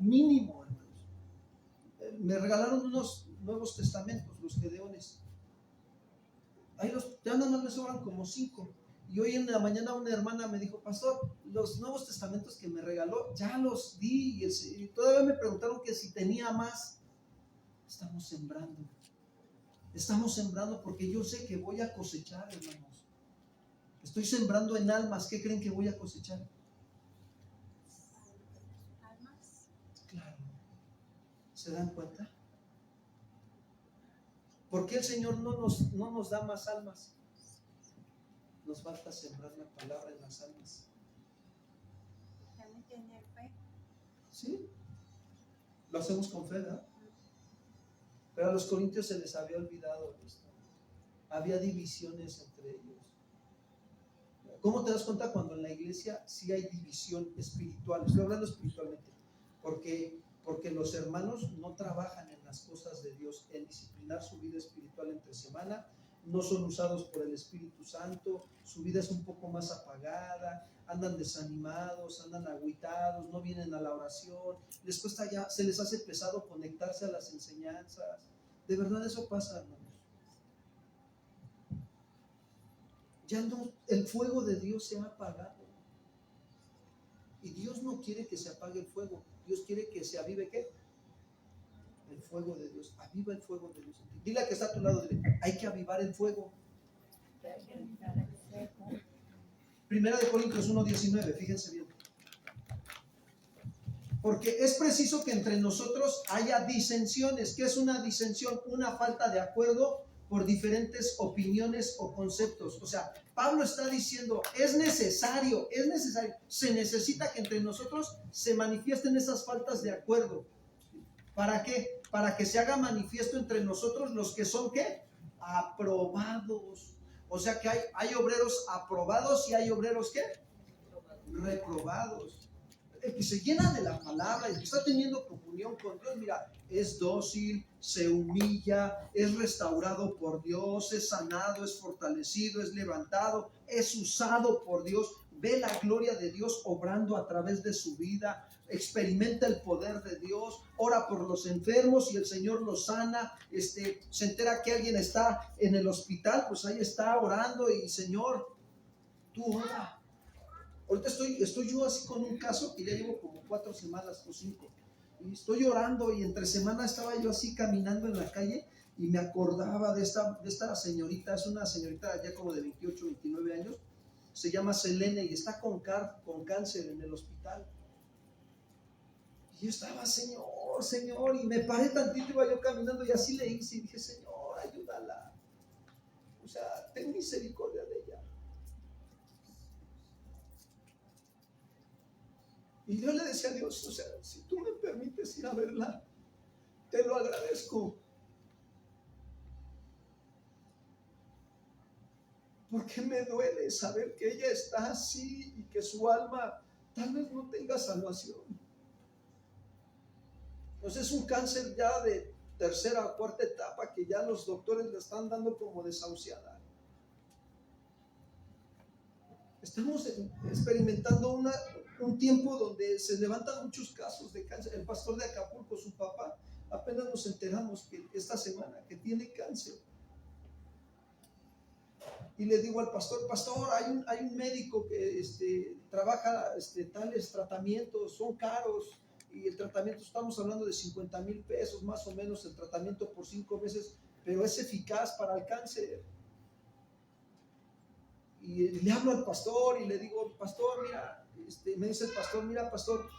hermanos. Me regalaron unos Nuevos Testamentos, los Gedeones. Ahí ya nada más me sobran como 5. Y hoy en la mañana una hermana me dijo, pastor, los Nuevos Testamentos que me regaló, ya los di. Y todavía me preguntaron que si tenía más. Estamos sembrando porque yo sé que voy a cosechar, hermanos. Estoy sembrando en almas. ¿Qué creen que voy a cosechar? Almas. Claro. ¿Se dan cuenta? ¿Por qué el Señor no nos da más almas? Nos falta sembrar la palabra en las almas. También tener fe. ¿Sí? Lo hacemos con fe, ¿verdad? Pero a los corintios se les había olvidado esto. Había divisiones entre ellos. ¿Cómo te das cuenta cuando en la iglesia sí hay división espiritual? Estoy hablando espiritualmente. Porque los hermanos no trabajan en las cosas de Dios, en disciplinar su vida espiritual entre semana, no son usados por el Espíritu Santo, su vida es un poco más apagada, andan desanimados, andan agüitados, no vienen a la oración, les cuesta ya, se les hace pesado conectarse a las enseñanzas. De verdad eso pasa, hermanos. Ya no, el fuego de Dios se ha apagado. Y Dios no quiere que se apague el fuego. Dios quiere que se avive, ¿qué? El fuego de Dios. Aviva el fuego de Dios. Dile a que está a tu lado, dile, hay que avivar el fuego. Primera de Corintios 1:19, fíjense bien. Porque es preciso que entre nosotros haya disensiones. ¿Qué es una disensión? Una falta de acuerdo por diferentes opiniones o conceptos. O sea, Pablo está diciendo, es necesario, se necesita que entre nosotros se manifiesten esas faltas de acuerdo. ¿Para qué? Para que se haga manifiesto entre nosotros los que son, ¿qué? Aprobados. O sea que hay obreros aprobados y hay obreros, ¿qué? Reprobados. El que se llena de la palabra, el que está teniendo comunión con Dios, mira, es dócil, se humilla, es restaurado por Dios, es sanado, es fortalecido, es levantado, es usado por Dios, ve la gloria de Dios obrando a través de su vida, experimenta el poder de Dios, ora por los enfermos y el Señor los sana, se entera que alguien está en el hospital, pues ahí está orando y Señor, tú ora. Ahorita estoy yo así con un caso que ya llevo como 4 semanas o 5. Y estoy orando y entre semana estaba yo así caminando en la calle y me acordaba de esta señorita, es una señorita ya como de 28, 29 años, se llama Selene y está con cáncer en el hospital. Y yo estaba, Señor, y me paré tantito, iba yo caminando y así le hice y dije, Señor, ayúdala. O sea, ten misericordia de ella. Y yo le decía a Dios, o sea, si tú me permites ir a verla, te lo agradezco. Porque me duele saber que ella está así y que su alma tal vez no tenga salvación. Entonces es un cáncer ya de 3ª o 4ª etapa que ya los doctores le están dando como desahuciada. Estamos experimentando un tiempo donde se levantan muchos casos de cáncer. El pastor de Acapulco, su papá, apenas nos enteramos que esta semana que tiene cáncer. Y le digo al pastor, hay un médico que trabaja tales tratamientos, son caros, y el tratamiento, estamos hablando de 50,000 pesos más o menos, el tratamiento por 5 meses, pero es eficaz para el cáncer. Y le hablo al pastor y le digo, pastor, mira, me dice el pastor, mira, pastor,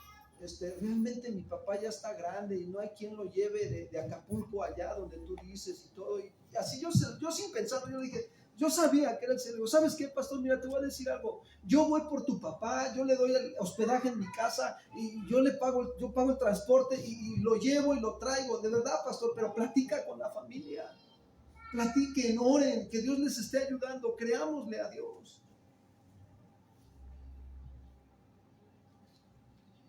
realmente mi papá ya está grande y no hay quien lo lleve de Acapulco allá donde tú dices y todo. Y así yo sin pensarlo, yo dije, yo sabía que era el Señor. ¿Sabes qué, pastor? Mira, te voy a decir algo. Yo voy por tu papá, yo le doy el hospedaje en mi casa y yo pago el transporte y lo llevo y lo traigo. De verdad, pastor, pero platica con la familia. Platiquen, oren, que Dios les esté ayudando, creámosle a Dios.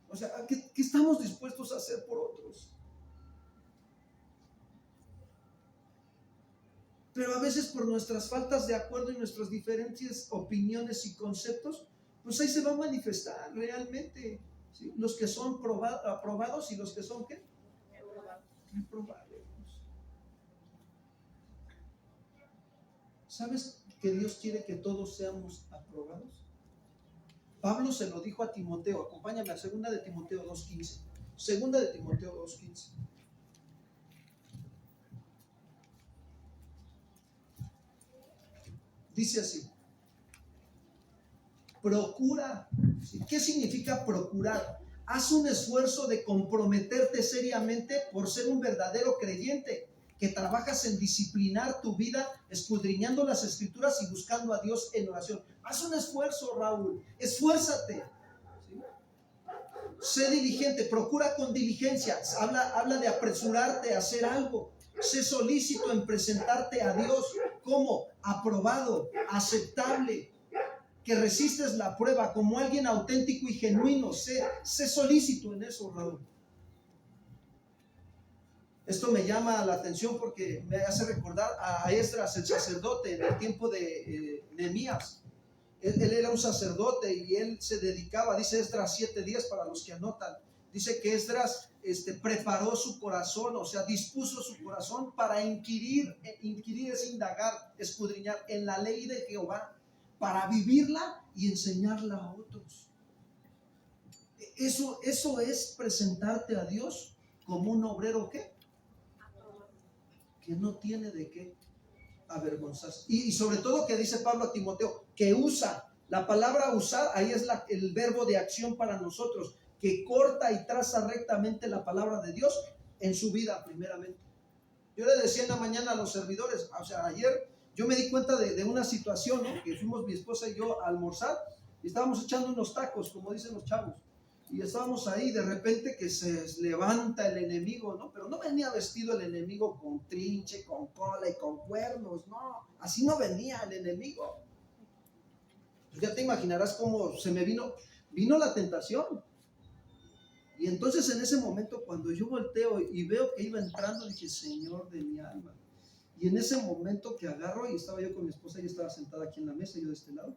O sea, ¿qué estamos dispuestos a hacer por otros? Pero a veces por nuestras faltas de acuerdo y nuestras diferentes opiniones y conceptos, pues ahí se va a manifestar realmente, ¿sí? Los que son aprobados y los que son ¿qué? Reprobados. ¿Sabes que Dios quiere que todos seamos aprobados? Pablo se lo dijo a Timoteo. Acompáñame a 2 de Timoteo 2:15. 2 de Timoteo 2:15. Dice así: procura. ¿Qué significa procurar? Haz un esfuerzo de comprometerte seriamente por ser un verdadero creyente, que trabajas en disciplinar tu vida, escudriñando las escrituras y buscando a Dios en oración. Haz un esfuerzo, Raúl, esfuérzate. ¿Sí? Sé diligente, procura con diligencia. Habla de apresurarte a hacer algo. Sé solícito en presentarte a Dios como aprobado, aceptable, que resistes la prueba, como alguien auténtico y genuino. Sé solícito en eso, Raúl. Esto me llama la atención porque me hace recordar a Esdras, el sacerdote, en el tiempo de Nehemías. Él era un sacerdote y él se dedicaba, dice Esdras 7:10 para los que anotan. Dice que Esdras preparó su corazón, o sea, dispuso su corazón para inquirir es indagar, escudriñar en la ley de Jehová, para vivirla y enseñarla a otros. Eso es presentarte a Dios como un obrero, ¿qué? Que no tiene de qué avergonzarse. Y sobre todo que dice Pablo a Timoteo, que usa. La palabra usar, ahí es el verbo de acción para nosotros, que corta y traza rectamente la palabra de Dios en su vida primeramente. Yo le decía en la mañana a los servidores, o sea, ayer yo me di cuenta de una situación, ¿no? Que fuimos mi esposa y yo a almorzar y estábamos echando unos tacos, como dicen los chavos. Y estábamos ahí, de repente que se levanta el enemigo, ¿no? Pero no venía vestido el enemigo con trinche, con cola y con cuernos, no. Así no venía el enemigo. Pues ya te imaginarás cómo se me vino la tentación. Y entonces en ese momento, cuando yo volteo y veo que iba entrando, dije, Señor de mi alma. Y en ese momento que agarro, y estaba yo con mi esposa, ella estaba sentada aquí en la mesa, yo de este lado,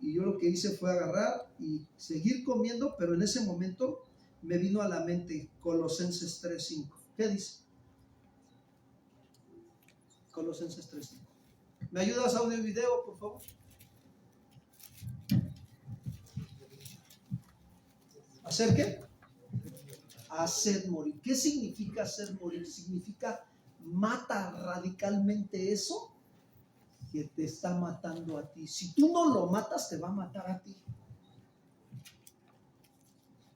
y yo lo que hice fue agarrar y seguir comiendo, pero en ese momento me vino a la mente Colosenses 3:5. ¿Qué dice? Colosenses 3:5. ¿Me ayudas audio y video, por favor? ¿Hacer qué? Hacer morir. ¿Qué significa hacer morir? Significa mata radicalmente eso que te está matando a ti. Si tú no lo matas, te va a matar a ti.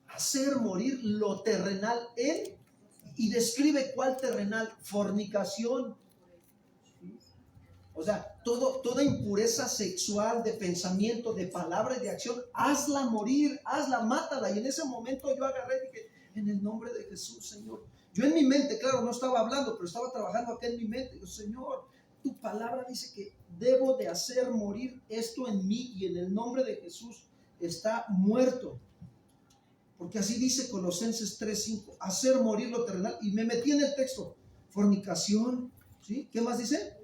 Hacer morir lo terrenal en, y describe cuál terrenal: fornicación. O sea, toda impureza sexual, de pensamiento, de palabra y de acción, hazla morir, hazla, mátala. Y en ese momento yo agarré y dije, en el nombre de Jesús, Señor. Yo en mi mente, claro, no estaba hablando, pero estaba trabajando acá en mi mente. Digo, Señor, tu palabra dice que debo de hacer morir esto en mí, y en el nombre de Jesús está muerto. Porque así dice Colosenses 3:5, hacer morir lo terrenal. Y me metí en el texto: fornicación, ¿sí? ¿Qué más dice?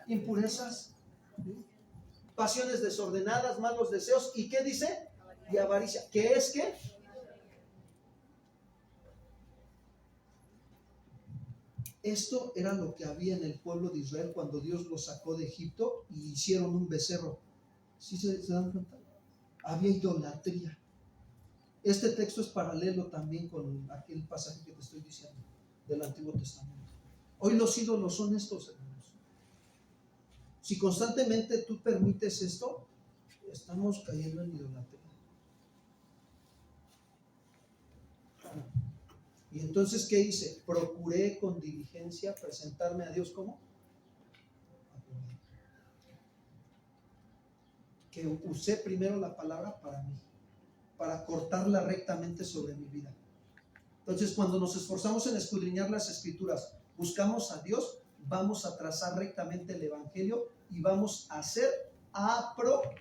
Impurezas, ¿sí? Pasiones desordenadas, malos deseos. ¿Y qué dice? Y avaricia. ¿Qué es qué? Esto era lo que había en el pueblo de Israel cuando Dios los sacó de Egipto y hicieron un becerro. ¿Sí se dan cuenta? Había idolatría. Este texto es paralelo también con aquel pasaje que te estoy diciendo del Antiguo Testamento. Hoy los ídolos son estos, hermanos. Si constantemente tú permites esto, estamos cayendo en idolatría. Y entonces, ¿qué hice? Procuré con diligencia presentarme a Dios como que usé primero la palabra para mí, para cortarla rectamente sobre mi vida. Entonces, cuando nos esforzamos en escudriñar las Escrituras, buscamos a Dios, vamos a trazar rectamente el Evangelio y vamos a ser aprobados.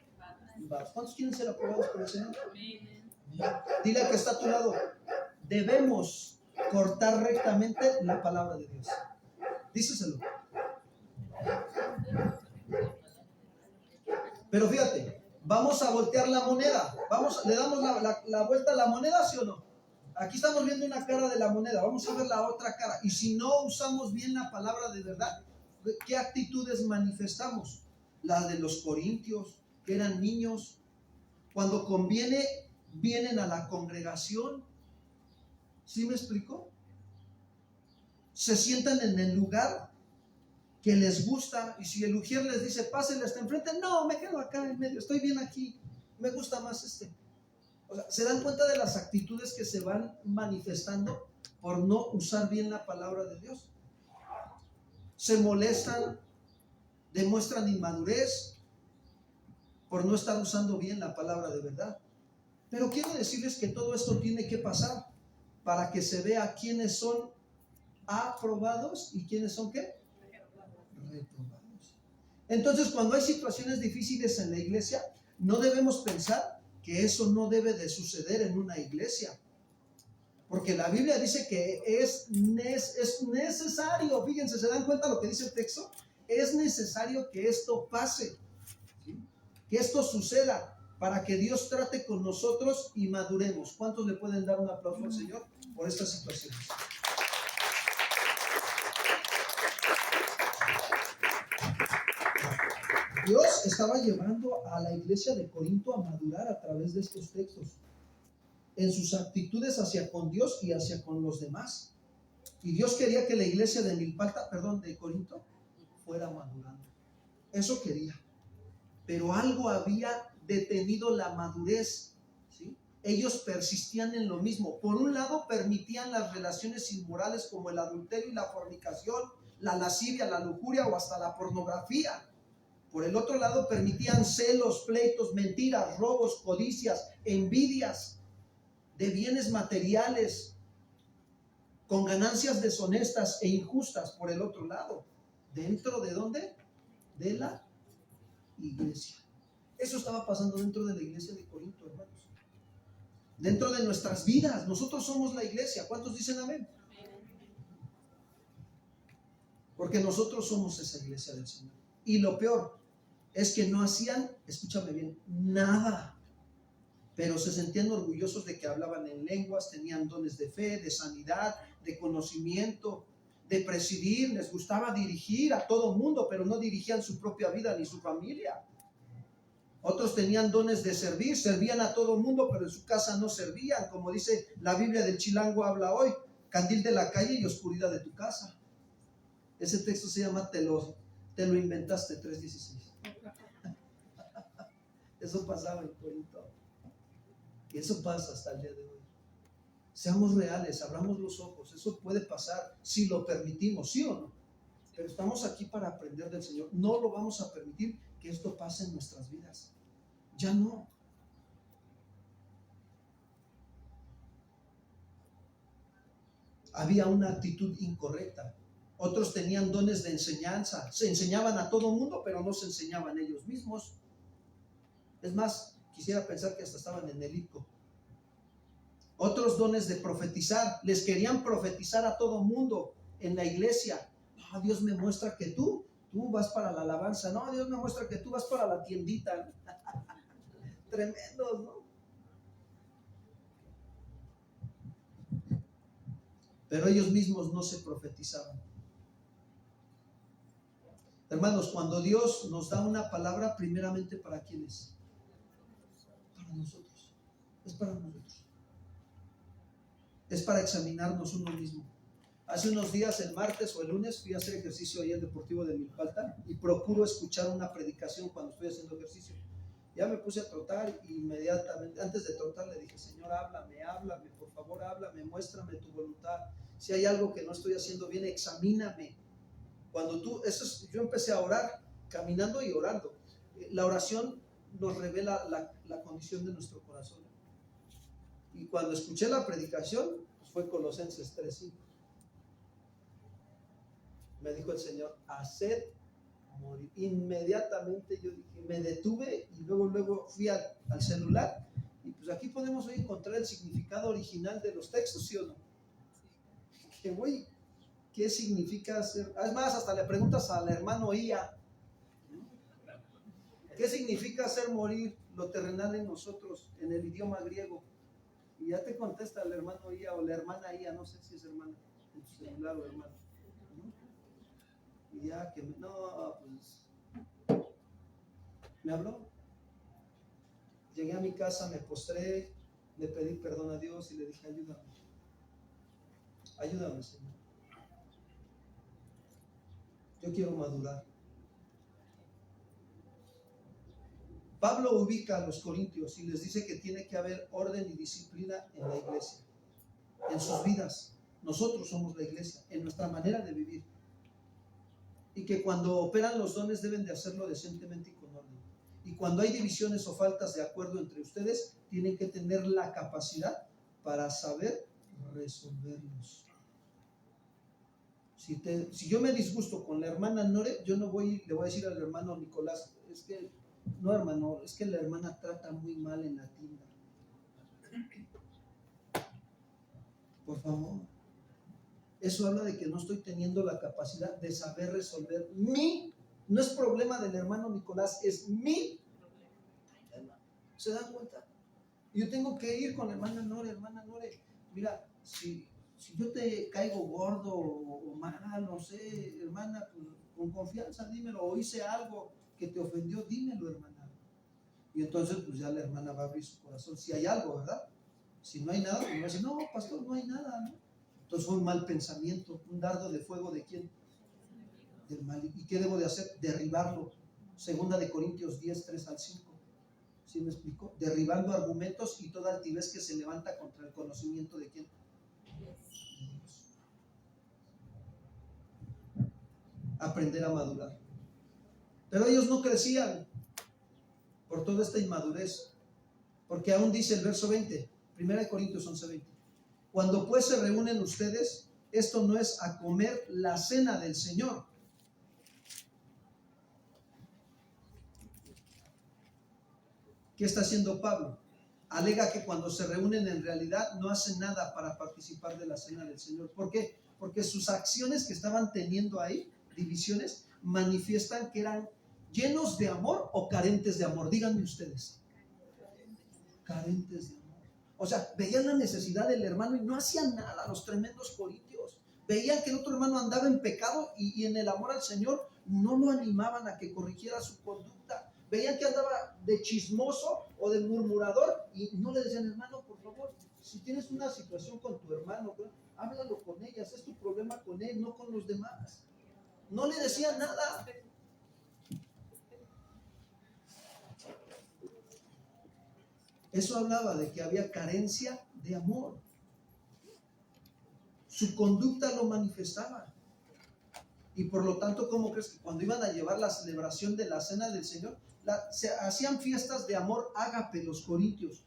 ¿Cuántos quieren ser aprobados por el Señor? Dile al que está a tu lado: debemos cortar rectamente la palabra de Dios. Díseselo. Pero fíjate, vamos a voltear la moneda. Le damos la vuelta a la moneda, ¿sí o no? Aquí estamos viendo una cara de la moneda, vamos a ver la otra cara. Y si no usamos bien la palabra de verdad, ¿qué actitudes manifestamos? La de los corintios, que eran niños. Cuando conviene, vienen a la congregación. ¿Sí me explico? Se sientan en el lugar que les gusta, y si el ujier les dice, pásenle hasta enfrente, no, me quedo acá en medio, estoy bien aquí, me gusta más este. O sea, ¿se dan cuenta de las actitudes que se van manifestando por no usar bien la palabra de Dios? Se molestan, demuestran inmadurez por no estar usando bien la palabra de verdad. Pero quiero decirles que todo esto tiene que pasar para que se vea quiénes son aprobados y quiénes son ¿qué? Reprobados. Entonces, cuando hay situaciones difíciles en la iglesia, no debemos pensar que eso no debe de suceder en una iglesia, porque la Biblia dice que es necesario. Fíjense, ¿se dan cuenta lo que dice el texto? Es necesario que esto pase, ¿sí? Que esto suceda para que Dios trate con nosotros y maduremos. ¿Cuántos le pueden dar un aplauso al Señor por estas situaciones? Dios estaba llevando a la iglesia de Corinto a madurar a través de estos textos, en sus actitudes hacia con Dios y hacia con los demás. Y Dios quería que la iglesia de Corinto fuera madurando. Eso quería. Pero algo había detenido la madurez, ¿sí? Ellos persistían en lo mismo. Por un lado, permitían las relaciones inmorales como el adulterio y la fornicación, la lascivia, la lujuria o hasta la pornografía. Por el otro lado, permitían celos, pleitos, mentiras, robos, codicias, envidias de bienes materiales, con ganancias deshonestas e injustas. Por el otro lado, ¿dentro de dónde? De la iglesia. Eso estaba pasando dentro de la iglesia de Corinto, hermanos. Dentro de nuestras vidas, nosotros somos la iglesia. ¿Cuántos dicen amén? Porque nosotros somos esa iglesia del Señor. Y lo peor es que no hacían, escúchame bien, nada. Pero se sentían orgullosos de que hablaban en lenguas, tenían dones de fe, de sanidad, de conocimiento, de presidir. Les gustaba dirigir a todo mundo, pero no dirigían su propia vida ni su familia. Otros tenían dones de servir, servían a todo mundo, pero en su casa no servían. Como dice la Biblia del Chilango habla hoy, candil de la calle y oscuridad de tu casa. Ese texto se llama Te lo inventaste, 3:16. Eso pasaba en Corinto. Y eso pasa hasta el día de hoy. Seamos reales, abramos los ojos. Eso puede pasar si lo permitimos, ¿sí o no? Pero estamos aquí para aprender del Señor. No lo vamos a permitir que esto pase en nuestras vidas. Ya no. Había una actitud incorrecta. Otros tenían dones de enseñanza. Se enseñaban a todo mundo, pero no se enseñaban ellos mismos. Es más, quisiera pensar que hasta estaban en el IPCO. Otros dones de profetizar. Les querían profetizar a todo mundo en la iglesia. No, Dios me muestra que tú vas para la alabanza. No, Dios me muestra que tú vas para la tiendita. Tremendos, ¿no? Pero ellos mismos no se profetizaban. Hermanos, cuando Dios nos da una palabra, primeramente, ¿para quién es? Para nosotros. Es para nosotros. Es para examinarnos uno mismo. Hace unos días, el martes o el lunes, fui a hacer ejercicio ahí al Deportivo de Milpalta y procuro escuchar una predicación cuando estoy haciendo ejercicio. Ya me puse a trotar y inmediatamente, antes de trotar, le dije, Señor, háblame, por favor, háblame, muéstrame tu voluntad. Si hay algo que no estoy haciendo bien, examíname. Yo empecé a orar, caminando y orando. La oración nos revela la condición de nuestro corazón. Y cuando escuché la predicación, pues fue Colosenses 3:5. Me dijo el Señor, haced morir. Inmediatamente yo dije, me detuve y luego fui al celular. Y pues aquí podemos hoy encontrar el significado original de los textos, ¿sí o no? Que güey, ¿qué significa hacer? Es más, hasta le preguntas al hermano Ia. ¿Qué significa hacer morir lo terrenal en nosotros en el idioma griego? Y ya te contesta el hermano Ia o la hermana Ia, no sé si es hermana, en tu celular o hermano. ¿No? Y ya que no, pues me habló. Llegué a mi casa, me postré, le pedí perdón a Dios y le dije, ayúdame. Ayúdame, Señor. Yo quiero madurar. Pablo ubica a los corintios y les dice que tiene que haber orden y disciplina en la iglesia, en sus vidas. Nosotros somos la iglesia, en nuestra manera de vivir. Y que cuando operan los dones deben de hacerlo decentemente y con orden. Y cuando hay divisiones o faltas de acuerdo entre ustedes, tienen que tener la capacidad para saber resolverlos. Si yo me disgusto con la hermana Nore, yo no voy, le voy a decir al hermano Nicolás, es que no, hermano, es que la hermana trata muy mal en la tienda. Por favor. Eso habla de que no estoy teniendo la capacidad de saber resolver no es problema del hermano Nicolás, es mi problema. ¿Se dan cuenta? Yo tengo que ir con la hermana Nore, mira, si yo te caigo gordo o mal, no sé, hermana, pues, con confianza dímelo, o hice algo que te ofendió, dímelo, hermana. Y entonces pues ya la hermana va a abrir su corazón, si hay algo, ¿verdad? Si no hay nada, pues me va a decir, no, pastor, no hay nada, ¿no? Entonces fue un mal pensamiento, un dardo de fuego, ¿de quién? Del mal. ¿Y qué debo de hacer? Derribarlo. Segunda de Corintios 10, 3 al 5. ¿Sí me explico? Derribando argumentos y toda altivez que se levanta contra el conocimiento de quién. Aprender a madurar. Pero ellos no crecían por toda esta inmadurez, porque aún dice el verso 20, 1 Corintios 11:20, cuando pues se reúnen ustedes, esto no es a comer la cena del Señor. ¿Qué está haciendo Pablo? Alega que cuando se reúnen en realidad no hacen nada para participar de la cena del Señor. ¿Por qué? Porque sus acciones que estaban teniendo ahí, divisiones, manifiestan que eran llenos de amor o carentes de amor. Díganme ustedes. Carentes de amor. O sea, veían la necesidad del hermano y no hacían nada, los tremendos corintios. Veían que el otro hermano andaba en pecado y en el amor al Señor no lo animaban a que corrigiera su conducta. Veían que andaba de chismoso o de murmurador y no le decían, hermano, por favor, si tienes una situación con tu hermano, háblalo con ellas, es tu problema con él, no con los demás. No le decían nada. Eso hablaba de que había carencia de amor. Su conducta lo manifestaba. Y por lo tanto, ¿cómo crees que cuando iban a llevar la celebración de la cena del Señor, se hacían fiestas de amor ágape los corintios?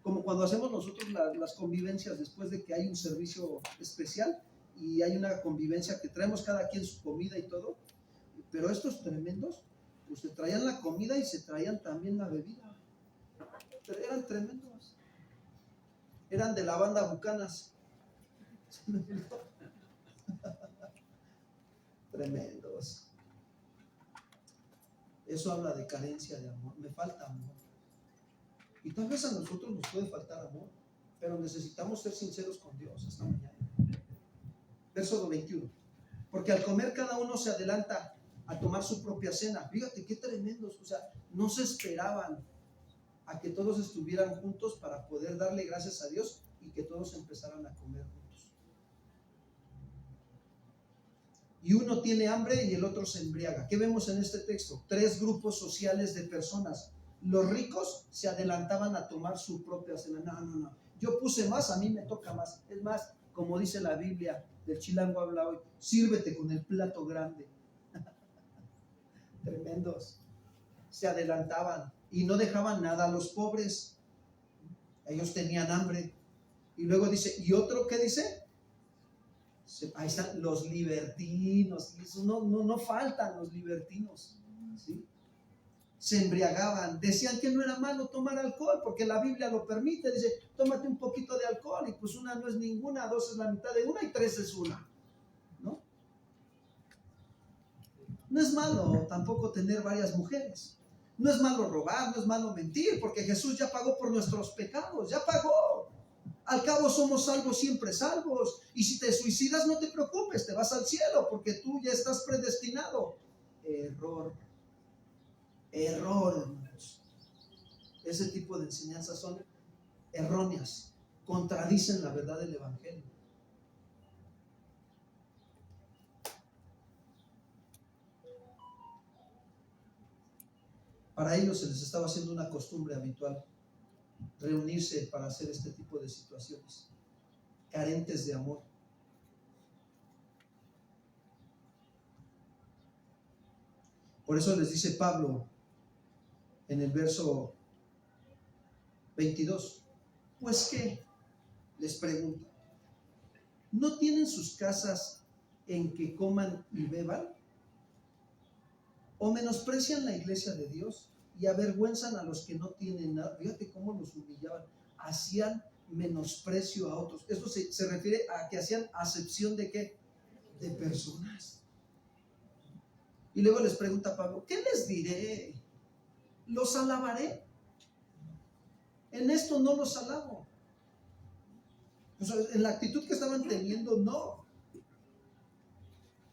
Como cuando hacemos nosotros las convivencias después de que hay un servicio especial y hay una convivencia que traemos cada quien su comida y todo. Pero estos tremendos, pues se traían la comida y se traían también la bebida. Pero eran tremendos. Eran de la banda Bucanas. Tremendos. Eso habla de carencia de amor. Me falta amor. Y tal vez a nosotros nos puede faltar amor, pero necesitamos ser sinceros con Dios esta mañana. Verso 21. Porque al comer cada uno se adelanta a tomar su propia cena. Fíjate qué tremendos. O sea, no se esperaban a que todos estuvieran juntos para poder darle gracias a Dios y que todos empezaran a comer juntos. Y uno tiene hambre y el otro se embriaga. ¿Qué vemos en este texto? 3 grupos sociales de personas. Los ricos se adelantaban a tomar su propia cena. No. Yo puse más, a mí me toca más. Es más, como dice la Biblia, del Chilango habla hoy, sírvete con el plato grande. Tremendos. Se adelantaban y no dejaban nada a los pobres. Ellos tenían hambre. Y luego dice, ¿y otro qué dice? Ahí están los libertinos. No faltan los libertinos, ¿sí? Se embriagaban, decían que no era malo tomar alcohol porque la Biblia lo permite. Dice, tómate un poquito de alcohol y pues una no es ninguna, 2 es la mitad de una y 3 es una, ¿no? No es malo tampoco tener varias mujeres, No es malo robar, no es malo mentir, porque Jesús ya pagó por nuestros pecados, ya pagó. Al cabo somos salvos, siempre salvos. Y si te suicidas, no te preocupes, te vas al cielo, porque tú ya estás predestinado. Error, hermanos. Ese tipo de enseñanzas son erróneas, contradicen la verdad del Evangelio. Para ellos se les estaba haciendo una costumbre habitual reunirse para hacer este tipo de situaciones, carentes de amor. Por eso les dice Pablo en el verso 22, pues ¿qué? Les pregunta, ¿no tienen sus casas en que coman y beban? ¿O menosprecian la iglesia de Dios y avergüenzan a los que no tienen nada? Fíjate cómo los humillaban, hacían menosprecio a otros. Esto se refiere a que hacían acepción de ¿qué? De personas. Y luego les pregunta Pablo, ¿qué les diré? ¿Los alabaré? En esto no los alabo. O sea, en la actitud que estaban teniendo, no.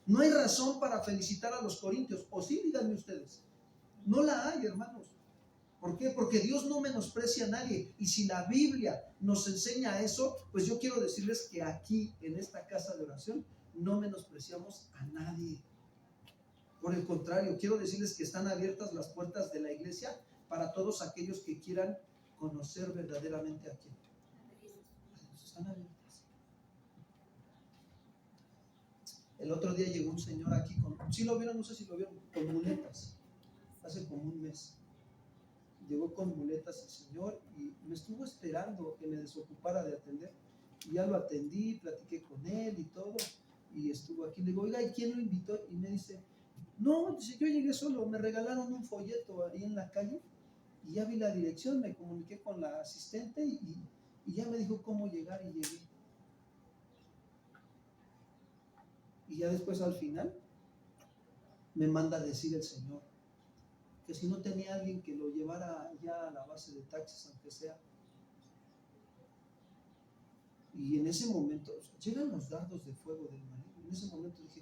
No hay razón para felicitar a los corintios. O sí, díganme ustedes. No la hay, hermanos. ¿Por qué? Porque Dios no menosprecia a nadie. Y si la Biblia nos enseña eso, pues yo quiero decirles que aquí, en esta casa de oración, no menospreciamos a nadie. Por el contrario, quiero decirles que están abiertas las puertas de la iglesia para todos aquellos que quieran conocer verdaderamente a quién. Están abiertas. El otro día llegó un señor aquí con, ¿sí lo vieron? No sé si lo vieron, con muletas, hace como un mes. Llegó con muletas el señor y me estuvo esperando que me desocupara de atender. Y ya lo atendí, platiqué con él y todo, y estuvo aquí. Le digo, oiga, ¿y quién lo invitó? Y me dice, no, dice, yo llegué solo, me regalaron un folleto ahí en la calle y ya vi la dirección, me comuniqué con la asistente y ya me dijo cómo llegar y llegué. Y ya después al final me manda a decir el Señor que si no tenía alguien que lo llevara ya a la base de taxis, aunque sea. Y en ese momento, o sea, llegan los dardos de fuego del maligno. En ese momento dije,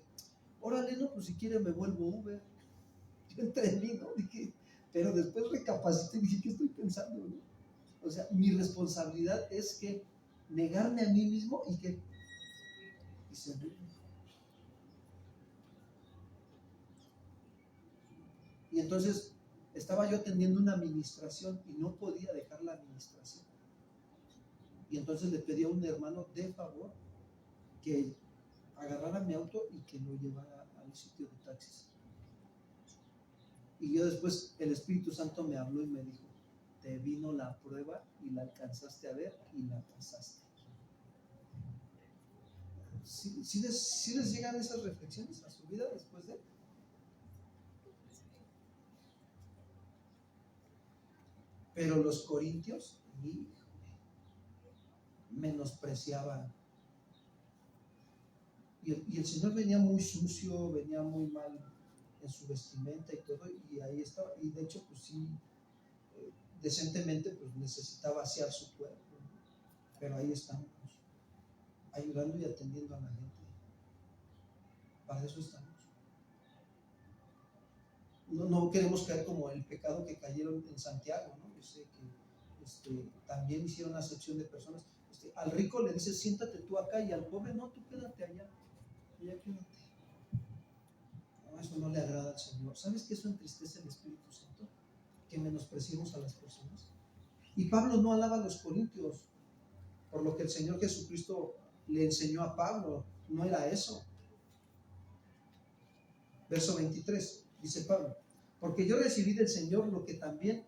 órale, no, pues si quiere me vuelvo Uber. Yo entre mí, ¿no? Dije, pero después recapacité y dije, ¿qué estoy pensando? ¿No? O sea, mi responsabilidad es que negarme a mí mismo y que y servirme. Y entonces estaba yo atendiendo una administración y no podía dejar la administración. Y entonces le pedí a un hermano de favor que agarrara mi auto y que lo llevara al sitio de taxis. Y yo después, el Espíritu Santo me habló y me dijo, te vino la prueba y la alcanzaste a ver y la pasaste. ¿Sí les llegan esas reflexiones a su vida después de? Pero los corintios, menospreciaban. Y el Señor venía muy sucio, venía muy mal en su vestimenta y todo, y ahí estaba. Y de hecho, pues sí, decentemente, pues necesitaba asear su cuerpo, ¿no? Pero ahí estamos, ayudando y atendiendo a la gente. Para eso estamos. No queremos caer como el pecado que cayeron en Santiago, ¿no? Yo sé que también hicieron acepción de personas. Al rico le dice, siéntate tú acá, y al pobre, no, tú quédate allá quédate. No, eso no le agrada al Señor. ¿Sabes que eso entristece al Espíritu Santo? Que menospreciemos a las personas. Y Pablo no alaba a los corintios por lo que el Señor Jesucristo le enseñó a Pablo. No era eso. Verso 23, dice Pablo, porque yo recibí del Señor lo que también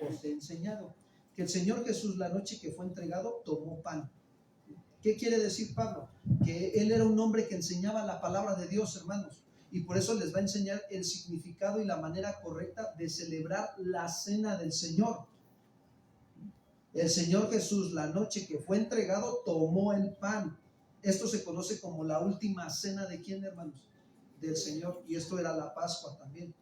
os he enseñado, que el Señor Jesús la noche que fue entregado tomó pan. ¿Qué quiere decir Pablo? Que él era un hombre que enseñaba la palabra de Dios, hermanos, y por eso les va a enseñar el significado y la manera correcta de celebrar la cena del Señor. El Señor Jesús la noche que fue entregado tomó el pan. Esto se conoce como la última cena de ¿quién, hermanos? Del Señor, y esto era la Pascua también.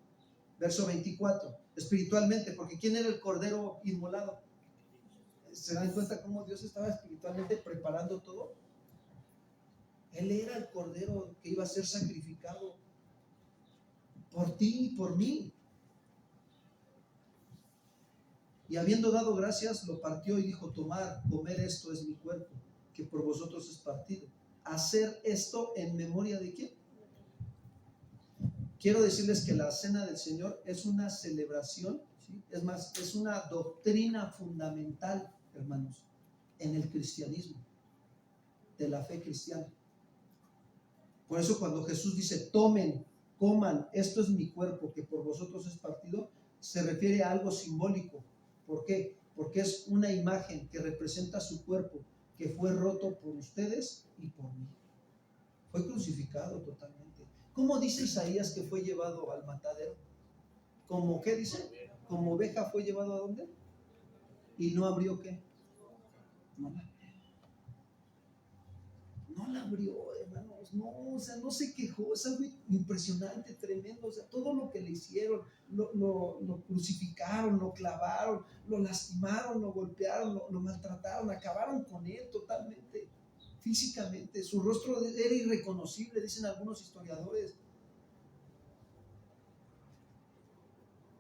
Verso 24, espiritualmente, porque ¿quién era el cordero inmolado? ¿Se dan cuenta cómo Dios estaba espiritualmente preparando todo? Él era el cordero que iba a ser sacrificado por ti y por mí. Y habiendo dado gracias, lo partió y dijo: tomad, comer, esto es mi cuerpo, que por vosotros es partido. Hacer esto en memoria de ¿quién? Quiero decirles que la cena del Señor es una celebración, ¿sí? Es más, es una doctrina fundamental, hermanos, en el cristianismo, de la fe cristiana. Por eso cuando Jesús dice: tomen, coman, esto es mi cuerpo, que por vosotros es partido, se refiere a algo simbólico. ¿Por qué? Porque es una imagen que representa su cuerpo, que fue roto por ustedes y por mí. Fue crucificado totalmente. ¿Cómo dice Isaías que fue llevado al matadero? ¿Cómo qué dice? Como oveja fue llevado ¿a dónde? Y no abrió ¿qué? No la abrió, hermanos. No, o sea, no se quejó. Es algo impresionante, tremendo. O sea, todo lo que le hicieron, lo crucificaron, lo clavaron, lo lastimaron, lo golpearon, lo maltrataron, acabaron con él totalmente, físicamente. Su rostro era irreconocible, dicen algunos historiadores.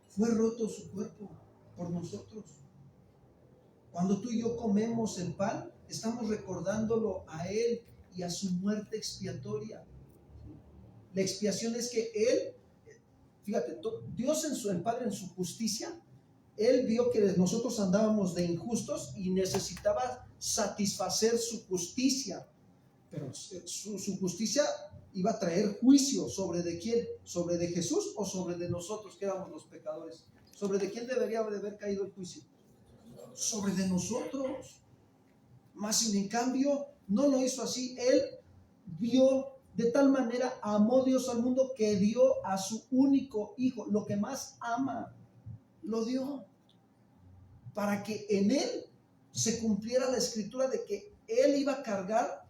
Fue roto su cuerpo por nosotros. Cuando tú y yo comemos el pan, estamos recordándolo a Él y a su muerte expiatoria. La expiación es que Él, fíjate, Dios el Padre en su justicia, Él vio que nosotros andábamos de injustos y necesitaba satisfacer su justicia. Pero su justicia iba a traer juicio. ¿Sobre de quién? ¿Sobre de Jesús o sobre de nosotros que éramos los pecadores? ¿Sobre de quién debería de haber caído el juicio? Sobre de nosotros. Mas sin en cambio no lo hizo así. Él vio, de tal manera amó Dios al mundo, que dio a su único hijo, lo que más ama, lo dio, para que en él se cumpliera la escritura de que él iba a cargar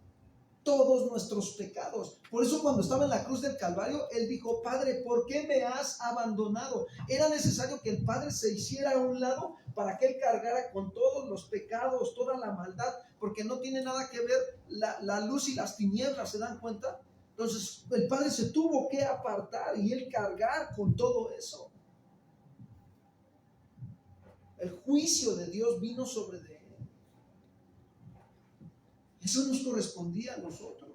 todos nuestros pecados. Por eso cuando estaba en la cruz del Calvario, él dijo: Padre, ¿por qué me has abandonado? Era necesario que el Padre se hiciera a un lado para que él cargara con todos los pecados, toda la maldad, porque no tiene nada que ver la luz y las tinieblas, ¿se dan cuenta? Entonces el Padre se tuvo que apartar y él cargar con todo eso. El juicio de Dios vino sobre de él. Eso nos correspondía a nosotros.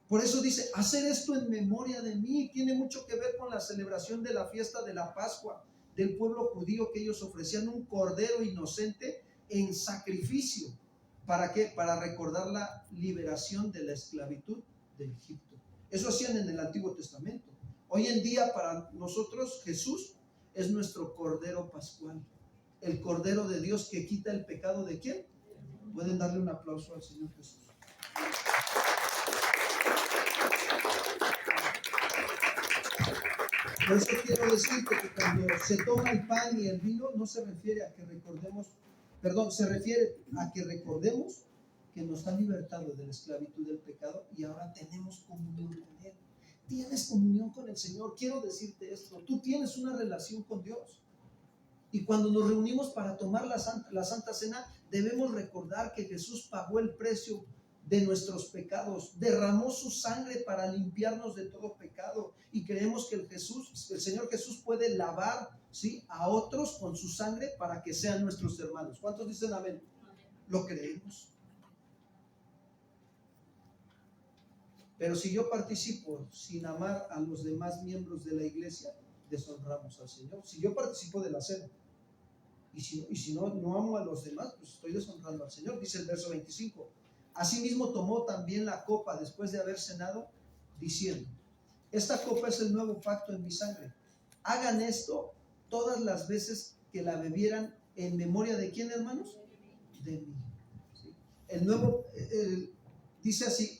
Por eso dice: hacer esto en memoria de mí. Tiene mucho que ver con la celebración de la fiesta de la Pascua del pueblo judío, que ellos ofrecían un cordero inocente en sacrificio. ¿Para qué? Para recordar la liberación de la esclavitud de Egipto. Eso hacían en el Antiguo Testamento. Hoy en día para nosotros Jesús es nuestro cordero pascual, el cordero de Dios que quita el pecado ¿de quién? Pueden darle un aplauso al Señor Jesús. Por eso quiero decirte que cuando se toma el pan y el vino, no se refiere a que recordemos, se refiere a que recordemos que nos ha libertado de la esclavitud del pecado y ahora tenemos comunión con Él. Tienes comunión con el Señor. Quiero decirte esto: tú tienes una relación con Dios. Y cuando nos reunimos para tomar la Santa Cena, debemos recordar que Jesús pagó el precio de nuestros pecados, derramó su sangre para limpiarnos de todo pecado, y creemos que el Señor Jesús puede lavar, ¿sí?, a otros con su sangre para que sean nuestros hermanos. ¿Cuántos dicen amén? Lo creemos. Pero si yo participo sin amar a los demás miembros de la iglesia, deshonramos al Señor. Si yo participo de la cena y si no amo a los demás, pues estoy deshonrando al Señor. Dice el verso 25: asimismo tomó también la copa después de haber cenado, diciendo: esta copa es el nuevo pacto en mi sangre. Hagan esto todas las veces que la bebieran en memoria ¿de quién, hermanos? De mí. ¿Sí? El nuevo, dice así: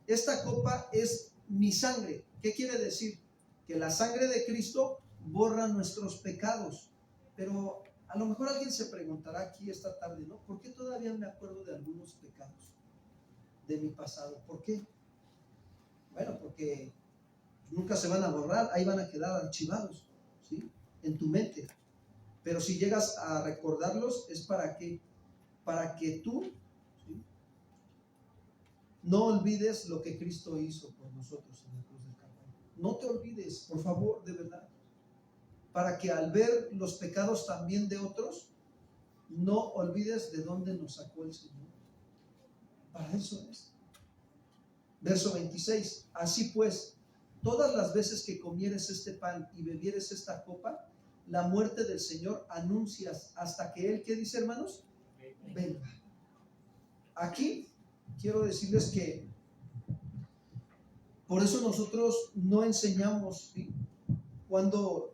esta copa es mi sangre. ¿Qué quiere decir? Que la sangre de Cristo borra nuestros pecados. Pero a lo mejor alguien se preguntará aquí esta tarde, ¿no? ¿Por qué todavía me acuerdo de algunos pecados de mi pasado? ¿Por qué? Bueno, porque nunca se van a borrar, ahí van a quedar archivados. ¿sí? En tu mente. Pero si llegas a recordarlos, es para que tú, ¿sí?, no olvides lo que Cristo hizo por nosotros en la cruz del Calvario. No te olvides, por favor, de verdad. Para que al ver los pecados también de otros, no olvides de dónde nos sacó el Señor. Para eso es. Verso 26. Así pues, todas las veces que comieres este pan y bebieres esta copa, la muerte del Señor anuncias hasta que Él, ¿qué dice, hermanos? Venga. Aquí quiero decirles que por eso nosotros no enseñamos, ¿sí?, cuando,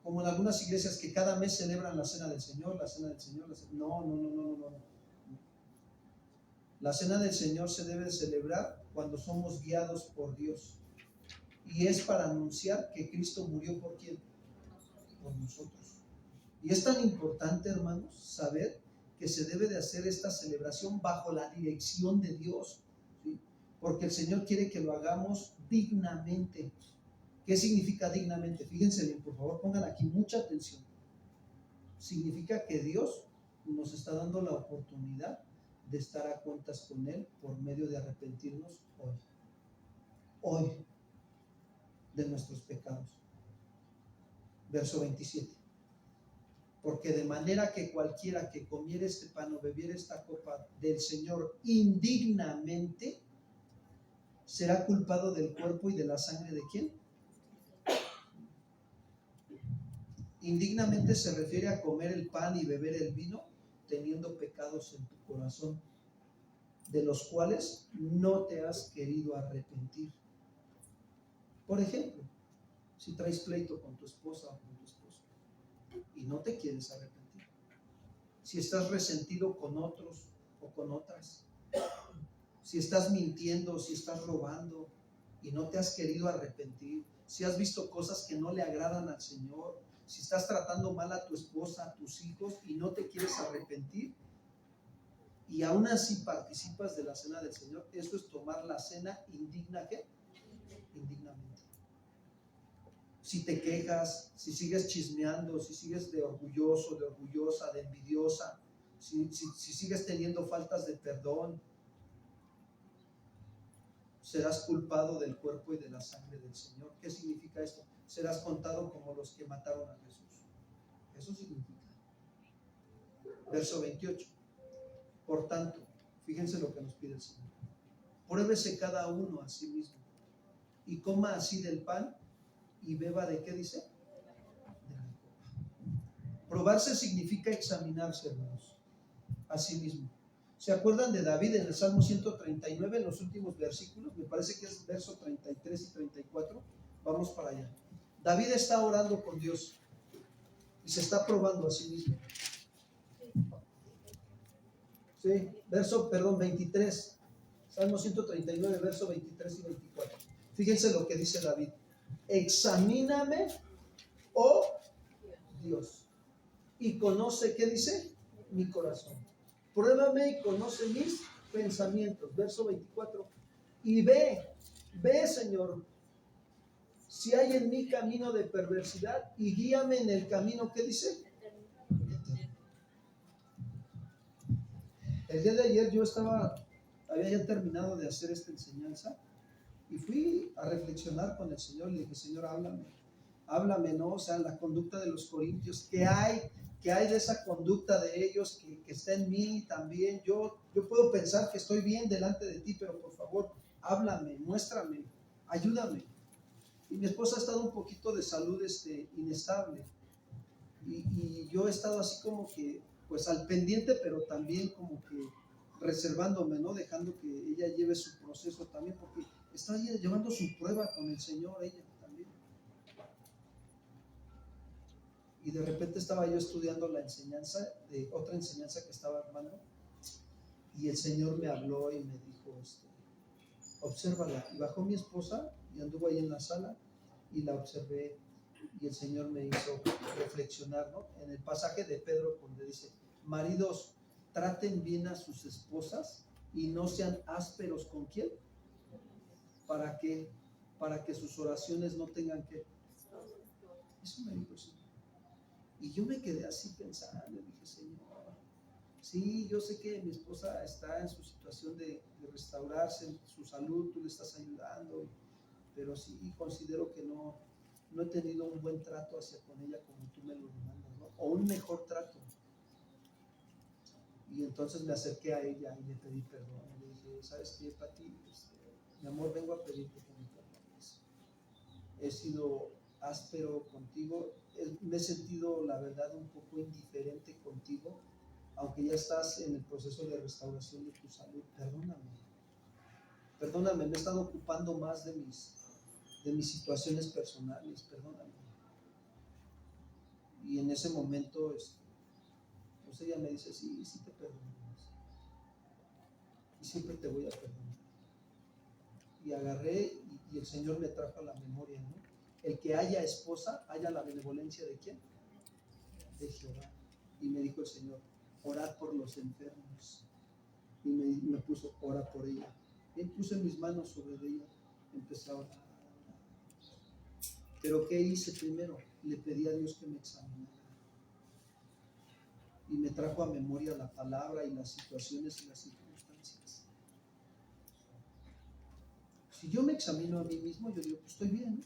como en algunas iglesias que cada mes celebran la cena del Señor, la cena del Señor, no. La cena del Señor se debe celebrar cuando somos guiados por Dios. Y es para anunciar que Cristo murió ¿por quién? Por nosotros. Y es tan importante, hermanos, saber que se debe de hacer esta celebración bajo la dirección de Dios, ¿sí? Porque el Señor quiere que lo hagamos dignamente. ¿Qué significa dignamente? Fíjense bien, por favor, pongan aquí mucha atención. Significa que Dios nos está dando la oportunidad de estar a cuentas con Él por medio de arrepentirnos hoy de nuestros pecados. Verso 27. Porque de manera que cualquiera que comiere este pan o bebiere esta copa del Señor indignamente, será culpado del cuerpo y de la sangre ¿de quién? Indignamente se refiere a comer el pan y beber el vino teniendo pecados en tu corazón, de los cuales no te has querido arrepentir. Por ejemplo, si traes pleito con tu esposa o con tu esposo y no te quieres arrepentir, si estás resentido con otros o con otras, si estás mintiendo, si estás robando y no te has querido arrepentir, si has visto cosas que no le agradan al Señor, si estás tratando mal a tu esposa, a tus hijos y no te quieres arrepentir y aún así participas de la cena del Señor, eso es tomar la cena indignamente. Si te quejas, si sigues chismeando, si sigues de orgulloso, de orgullosa, de envidiosa, si sigues teniendo faltas de perdón, serás culpado del cuerpo y de la sangre del Señor. ¿Qué significa esto? Serás contado como los que mataron a Jesús. Eso significa. Verso 28. Por tanto, fíjense lo que nos pide el Señor. Pruébese cada uno a sí mismo y coma así del pan y beba ¿de qué dice? De la copa. Probarse significa examinarse, hermanos, a sí mismo. ¿Se acuerdan de David en el Salmo 139, en los últimos versículos? Me parece que es verso 33 y 34. Vamos para allá. David está orando con Dios y se está probando a sí mismo. Sí, verso 23. Salmo 139, verso 23 y 24. Fíjense lo que dice David. Examíname, oh Dios, y conoce, ¿qué dice? Mi corazón. Pruébame y conoce mis pensamientos. Verso 24. Y ve, Señor, si hay en mí camino de perversidad y guíame en el camino, ¿qué dice? El día de ayer yo había ya terminado de hacer esta enseñanza y fui a reflexionar con el Señor. Le dije, Señor, háblame, ¿no? O sea, la conducta de los corintios, ¿qué hay de esa conducta de ellos que está en mí también? Yo puedo pensar que estoy bien delante de ti, pero por favor, háblame, muéstrame, ayúdame. Y mi esposa ha estado un poquito de salud inestable y yo he estado así como que pues al pendiente, pero también como que reservándome, ¿no? Dejando que ella lleve su proceso también, porque está llevando su prueba con el Señor ella también. Y de repente estaba yo estudiando la enseñanza, de otra enseñanza que estaba armando, y el Señor me habló y me dijo, obsérvala. Y bajó mi esposa y anduvo ahí en la sala y la observé, y el Señor me hizo reflexionar, ¿no? En el pasaje de Pedro donde dice, maridos, traten bien a sus esposas y no sean ásperos con quién. ¿Para qué? Para que sus oraciones no tengan que Eso me dijo el Señor. Y yo me quedé así pensando, y dije, Señor, sí, yo sé que mi esposa está en su situación de restaurarse, su salud, tú le estás ayudando, pero sí considero que no he tenido un buen trato hacia con ella como tú me lo demandas, ¿no? O un mejor trato. Y entonces me acerqué a ella y le pedí perdón. Le dije, ¿sabes qué, Pati? Mi amor, vengo a pedirte que me perdones. He sido áspero contigo, me he sentido, la verdad, un poco indiferente contigo, aunque ya estás en el proceso de restauración de tu salud. Perdóname, me he estado ocupando más de mis situaciones personales, perdóname. Y en ese momento, pues ella me dice, sí te perdono, y siempre te voy a perdonar. Y agarré y el Señor me trajo a la memoria, ¿no? El que haya esposa, haya la benevolencia ¿de quién? De Jehová. Y me dijo el Señor, orad por los enfermos. Y me puso, ora por ella. Y puse mis manos sobre ella, empecé a orar. Pero ¿qué hice primero? Le pedí a Dios que me examinara. Y me trajo a memoria la palabra y las situaciones y las circunstancias. Si yo me examino a mí mismo, yo digo, pues estoy bien.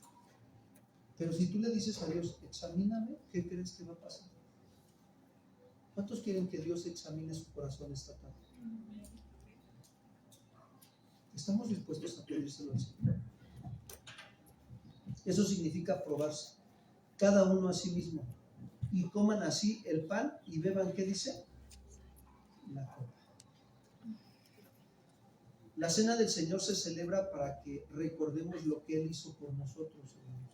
Pero si tú le dices a Dios, examíname, ¿qué crees que va a pasar? ¿Cuántos quieren que Dios examine su corazón esta tarde? ¿Estamos dispuestos a pedírselo al Señor? Eso significa probarse, cada uno a sí mismo. Y coman así el pan y beban, ¿qué dice? La copa. La cena del Señor se celebra para que recordemos lo que Él hizo por nosotros, hermanos.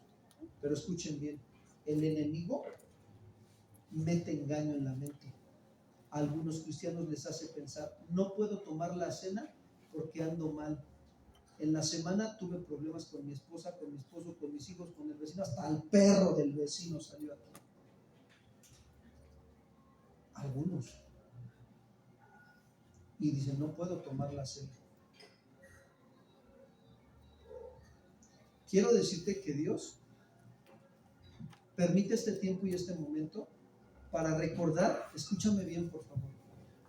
Pero escuchen bien, el enemigo mete engaño en la mente. A algunos cristianos les hace pensar, no puedo tomar la cena porque ando mal. En la semana tuve problemas con mi esposa, con mi esposo, con mis hijos, con el vecino, hasta el perro del vecino salió aquí. Algunos. Y dicen, no puedo tomar la cena. Quiero decirte que Dios permite este tiempo y este momento para recordar, escúchame bien por favor,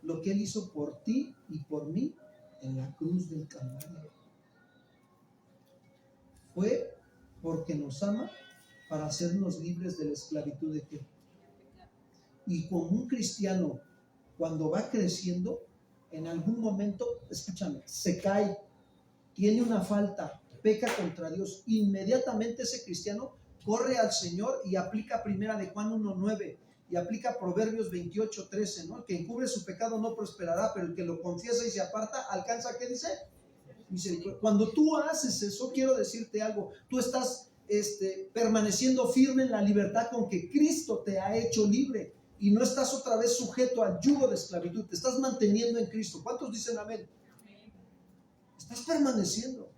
lo que Él hizo por ti y por mí en la cruz del Calvario. Fue porque nos ama para hacernos libres de la esclavitud de qué. Y como un cristiano, cuando va creciendo, en algún momento, escúchame, se cae, tiene una falta, peca contra Dios, inmediatamente ese cristiano corre al Señor y aplica primera de Juan 1:9 y aplica Proverbios 28:13, ¿no? El que encubre su pecado no prosperará, pero el que lo confiesa y se aparta alcanza, ¿qué dice? Misericordia. Cuando tú haces eso, quiero decirte algo, tú estás permaneciendo firme en la libertad con que Cristo te ha hecho libre y no estás otra vez sujeto al yugo de esclavitud, te estás manteniendo en Cristo. ¿Cuántos dicen amén? Estás permaneciendo.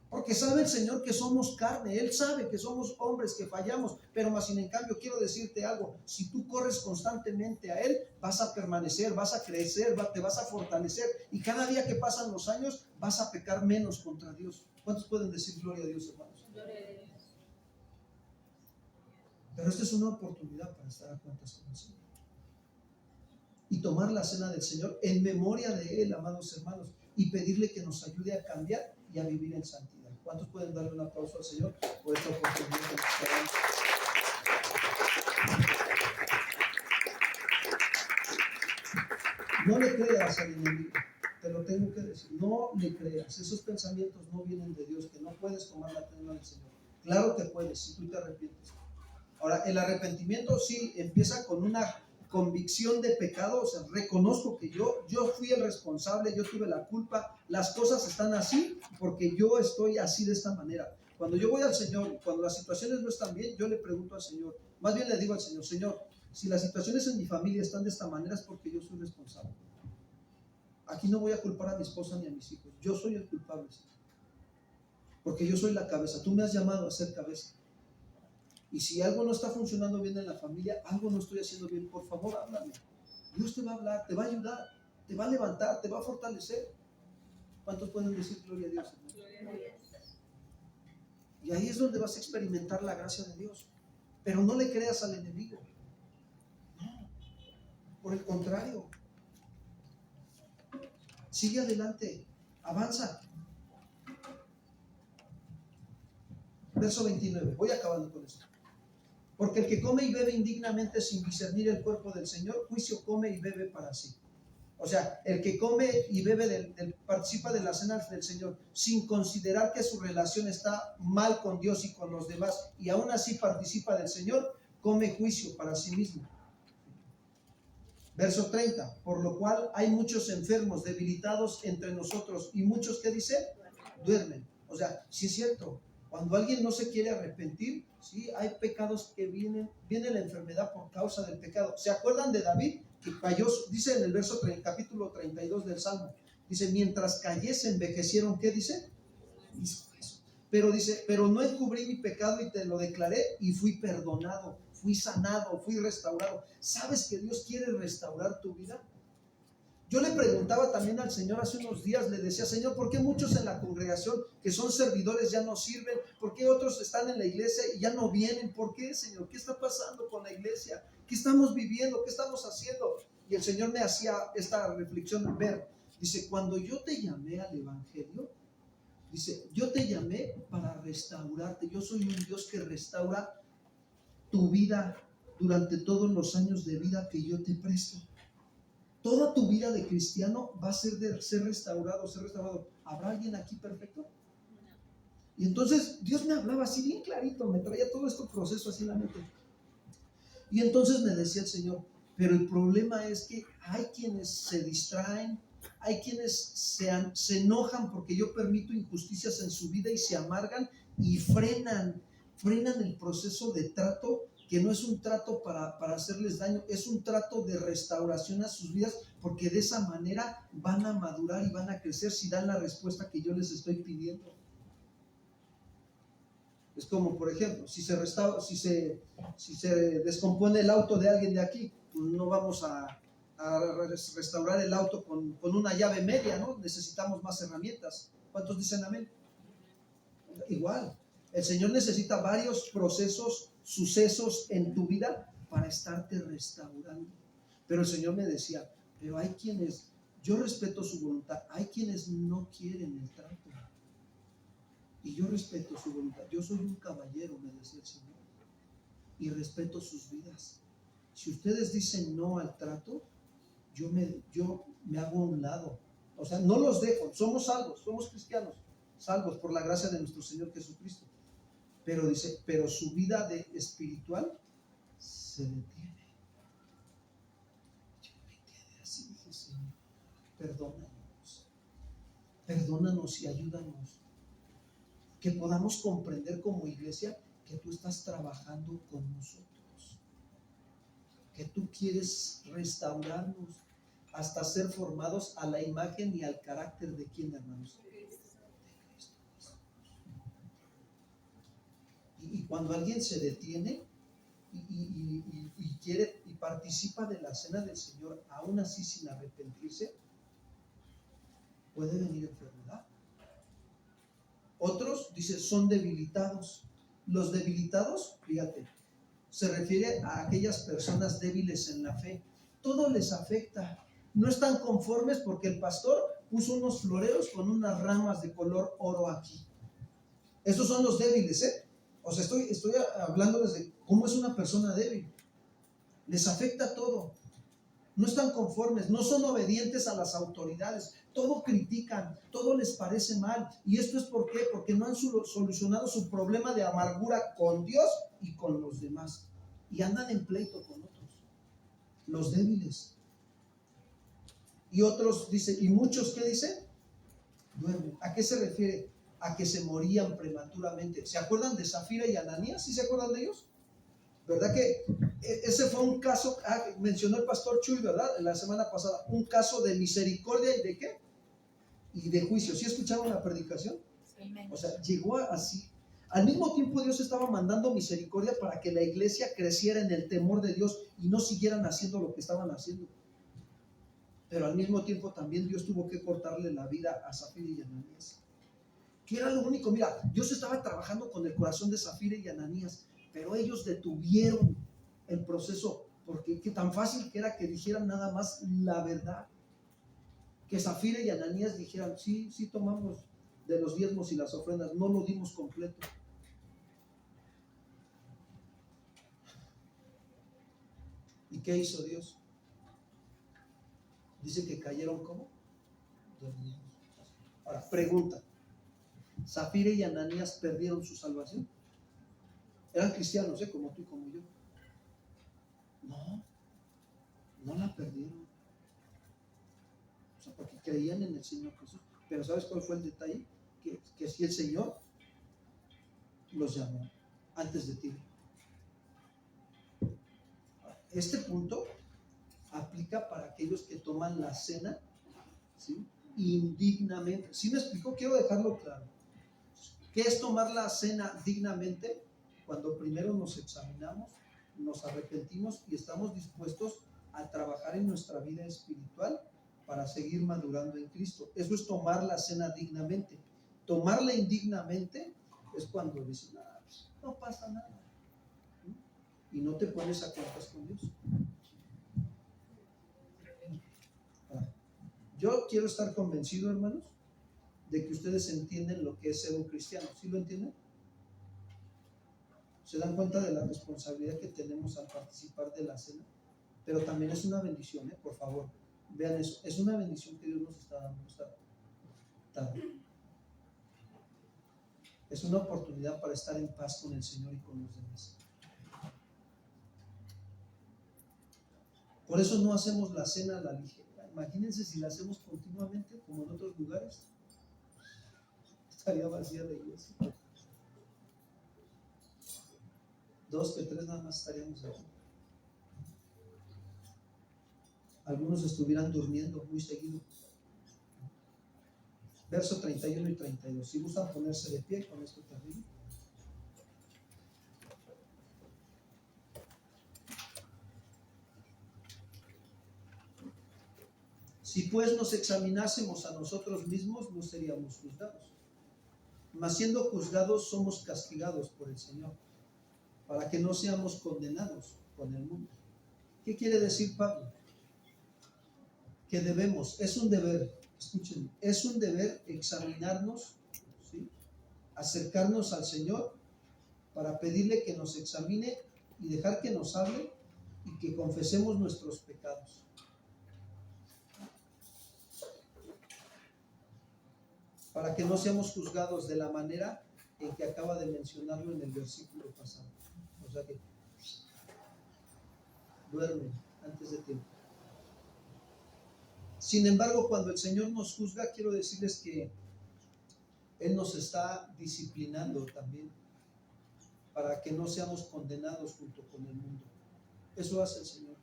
Porque sabe el Señor que somos carne, Él sabe que somos hombres, que fallamos, pero más sin en cambio quiero decirte algo, si tú corres constantemente a Él, vas a permanecer, vas a crecer, te vas a fortalecer y cada día que pasan los años vas a pecar menos contra Dios. ¿Cuántos pueden decir gloria a Dios, hermanos? Gloria a Dios. Pero esta es una oportunidad para estar a cuentas con el Señor y tomar la cena del Señor en memoria de Él, amados hermanos, y pedirle que nos ayude a cambiar y a vivir en santidad. ¿Cuántos pueden darle un aplauso al Señor por esta oportunidad que nos da? No le creas al enemigo, te lo tengo que decir, no le creas, esos pensamientos no vienen de Dios, que no puedes tomar la cena del Señor. Claro que puedes, si tú te arrepientes. Ahora, el arrepentimiento sí empieza con una convicción de pecado, o sea, reconozco que yo fui el responsable, yo tuve la culpa, las cosas están así porque yo estoy así de esta manera. Cuando yo voy al Señor, cuando las situaciones no están bien, yo le pregunto al Señor, más bien le digo al Señor, Señor, si las situaciones en mi familia están de esta manera es porque yo soy responsable. Aquí no voy a culpar a mi esposa ni a mis hijos, yo soy el culpable, Señor, porque yo soy la cabeza, tú me has llamado a ser cabeza. Y si algo no está funcionando bien en la familia, algo no estoy haciendo bien, por favor, háblame. Dios te va a hablar, te va a ayudar, te va a levantar, te va a fortalecer. ¿Cuántos pueden decir gloria a Dios, hermano? Y ahí es donde vas a experimentar la gracia de Dios. Pero no le creas al enemigo. No, por el contrario. Sigue adelante, avanza. Verso 29, voy acabando con esto. Porque el que come y bebe indignamente sin discernir el cuerpo del Señor, juicio come y bebe para sí. O sea, el que come y bebe, participa de la cena del Señor sin considerar que su relación está mal con Dios y con los demás, y aún así participa del Señor, come juicio para sí mismo. Verso 30, por lo cual hay muchos enfermos, debilitados entre nosotros, y muchos que dicen, duermen. O sea, sí es cierto, cuando alguien no se quiere arrepentir, sí, hay pecados que viene la enfermedad por causa del pecado. ¿Se acuerdan de David? Que cayó, dice en el verso capítulo 32 del Salmo, dice, mientras callé se envejecieron, ¿qué dice? Pero dice, pero no encubrí mi pecado y te lo declaré y fui perdonado, fui sanado, fui restaurado. ¿Sabes que Dios quiere restaurar tu vida? Yo le preguntaba también al Señor hace unos días, le decía, Señor, ¿por qué muchos en la congregación que son servidores ya no sirven? ¿Por qué otros están en la iglesia y ya no vienen? ¿Por qué, Señor? ¿Qué está pasando con la iglesia? ¿Qué estamos viviendo? ¿Qué estamos haciendo? Y el Señor me hacía esta reflexión, ver, dice, cuando yo te llamé al evangelio, dice, yo te llamé para restaurarte. Yo soy un Dios que restaura tu vida durante todos los años de vida que yo te presto. Toda tu vida de cristiano va a ser de ser restaurado, ser restaurado. ¿Habrá alguien aquí perfecto? Y entonces Dios me hablaba así bien clarito, me traía todo este proceso así en la mente. Y entonces me decía el Señor, pero el problema es que hay quienes se distraen, hay quienes se enojan porque yo permito injusticias en su vida y se amargan y frenan el proceso de trato, que no es un trato para hacerles daño, es un trato de restauración a sus vidas, porque de esa manera van a madurar y van a crecer si dan la respuesta que yo les estoy pidiendo. Es como, por ejemplo, si se descompone el auto de alguien de aquí, pues no vamos a restaurar el auto con una llave media, ¿no? Necesitamos más herramientas. ¿Cuántos dicen amén? Igual, el Señor necesita varios procesos, sucesos en tu vida para estarte restaurando. Pero el Señor me decía, pero hay quienes, yo respeto su voluntad, hay quienes no quieren el trato. Y yo respeto su voluntad. Yo soy un caballero, me decía el Señor, y respeto sus vidas. Si ustedes dicen no al trato, yo me hago a un lado. O sea, no los dejo. Somos salvos, somos cristianos, salvos por la gracia de nuestro Señor Jesucristo. Pero dice, pero su vida espiritual se detiene. Yo me quedé así, dije, Señor, perdónanos y ayúdanos. Que podamos comprender como iglesia que tú estás trabajando con nosotros, que tú quieres restaurarnos hasta ser formados a la imagen y al carácter de quién, hermanos, de Cristo. Y cuando alguien se detiene y quiere y participa de la cena del Señor, aún así sin arrepentirse, puede venir enfermedad. Otros, dice, son debilitados. Los debilitados, fíjate, se refiere a aquellas personas débiles en la fe. Todo les afecta. No están conformes porque el pastor puso unos floreos con unas ramas de color oro aquí. Estos son los débiles, ¿eh? O sea, estoy hablándoles de cómo es una persona débil. Les afecta todo. No están conformes, no son obedientes a las autoridades, todo critican, todo les parece mal. ¿Y esto es por qué? Porque no han solucionado su problema de amargura con Dios y con los demás. Y andan en pleito con otros, los débiles. Y otros, dice, ¿y muchos qué dice? Duermen. ¿A qué se refiere? A que se morían prematuramente. ¿Se acuerdan de Zafira y Ananías? ¿Sí se acuerdan de ellos? ¿Verdad que ese fue un caso, mencionó el pastor Chuy, ¿verdad? La semana pasada, un caso de misericordia y de qué? Y de juicio. ¿Sí escucharon la predicación? O sea, llegó así. Al mismo tiempo Dios estaba mandando misericordia para que la iglesia creciera en el temor de Dios y no siguieran haciendo lo que estaban haciendo. Pero al mismo tiempo también Dios tuvo que cortarle la vida a Zafira y Ananías. Que era lo único, mira, Dios estaba trabajando con el corazón de Zafira y Ananías, pero ellos detuvieron el proceso, porque qué tan fácil que era que dijeran nada más la verdad. Que Zafira y Ananías dijeran, sí, sí tomamos de los diezmos y las ofrendas, no lo dimos completo. ¿Y qué hizo Dios? Dice que cayeron como dormidos. Ahora, pregunta, ¿Zafira y Ananías perdieron su salvación? Eran cristianos, como tú y como yo. No, no la perdieron. O sea, porque creían en el Señor Jesús. Pero ¿sabes cuál fue el detalle? Que si el Señor los llamó antes de ti. Este punto aplica para aquellos que toman la cena, ¿sí?, indignamente. ¿Sí me explico? Quiero dejarlo claro. ¿Qué es tomar la cena dignamente? Cuando primero nos examinamos, nos arrepentimos y estamos dispuestos a trabajar en nuestra vida espiritual para seguir madurando en Cristo. Eso es tomar la cena dignamente. Tomarla indignamente es cuando dices, no pasa nada, y no te pones a cuentas con Dios. Yo quiero estar convencido, hermanos, de que ustedes entienden lo que es ser un cristiano. ¿Sí lo entienden? ¿Se dan cuenta de la responsabilidad que tenemos al participar de la cena? Pero también es una bendición, por favor, vean eso. Es una bendición que Dios nos está dando. Es una oportunidad para estar en paz con el Señor y con los demás. Por eso no hacemos la cena a la ligera. Imagínense si la hacemos continuamente, como en otros lugares. Estaría vacía la iglesia. 2 que 3 nada más estaríamos aquí. Algunos estuvieran durmiendo muy seguido. Verso 31 y 32. Si gustan ponerse de pie, con esto termino. Si pues nos examinásemos a nosotros mismos, no seríamos juzgados. Mas siendo juzgados, somos castigados por el Señor, para que no seamos condenados con el mundo. ¿Qué quiere decir Pablo? Que debemos, es un deber, escuchen, es un deber examinarnos, ¿sí?, acercarnos al Señor para pedirle que nos examine y dejar que nos hable y que confesemos nuestros pecados. Para que no seamos juzgados de la manera en que acaba de mencionarlo en el versículo pasado. O sea que duermen antes de tiempo. Sin embargo, cuando el Señor nos juzga, quiero decirles que Él nos está disciplinando también para que no seamos condenados junto con el mundo. Eso hace el Señor.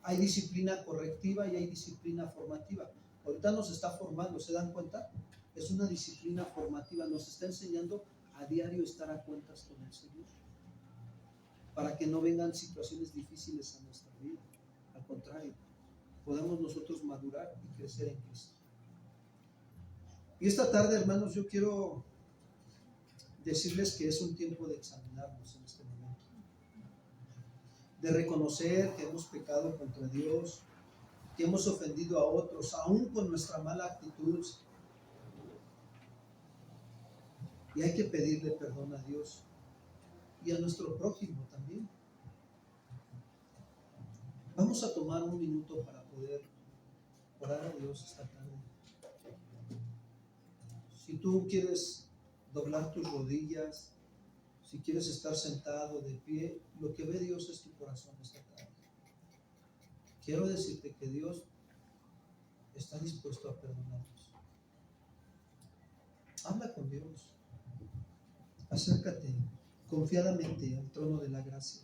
Hay disciplina correctiva y hay disciplina formativa. Ahorita nos está formando, ¿se dan cuenta? Es una disciplina formativa, nos está enseñando a diario estar a cuentas con el Señor, para que no vengan situaciones difíciles a nuestra vida. Al contrario, podemos nosotros madurar y crecer en Cristo. Y esta tarde, hermanos, yo quiero decirles que es un tiempo de examinarnos en este momento, de reconocer que hemos pecado contra Dios, que hemos ofendido a otros, aún con nuestra mala actitud. Y hay que pedirle perdón a Dios y a nuestro prójimo también. Vamos a tomar un minuto para poder orar a Dios esta tarde. Si tú quieres doblar tus rodillas, si quieres estar sentado de pie, lo que ve Dios es tu corazón esta tarde. Quiero decirte que Dios está dispuesto a perdonarnos. Habla con Dios. Acércate confiadamente al trono de la gracia.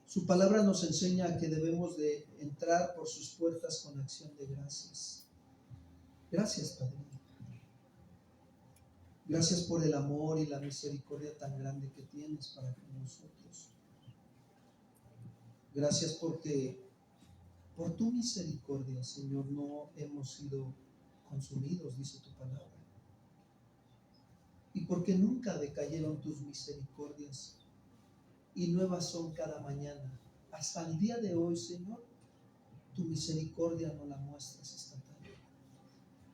Su palabra nos enseña que debemos de entrar por sus puertas con acción de gracias. Gracias, Padre. Gracias por el amor y la misericordia tan grande que tienes para con nosotros. Gracias porque por tu misericordia, Señor, no hemos sido consumidos, dice tu palabra. Y porque nunca decayeron tus misericordias y nuevas son cada mañana. Hasta el día de hoy, Señor, tu misericordia nos la muestras esta tarde.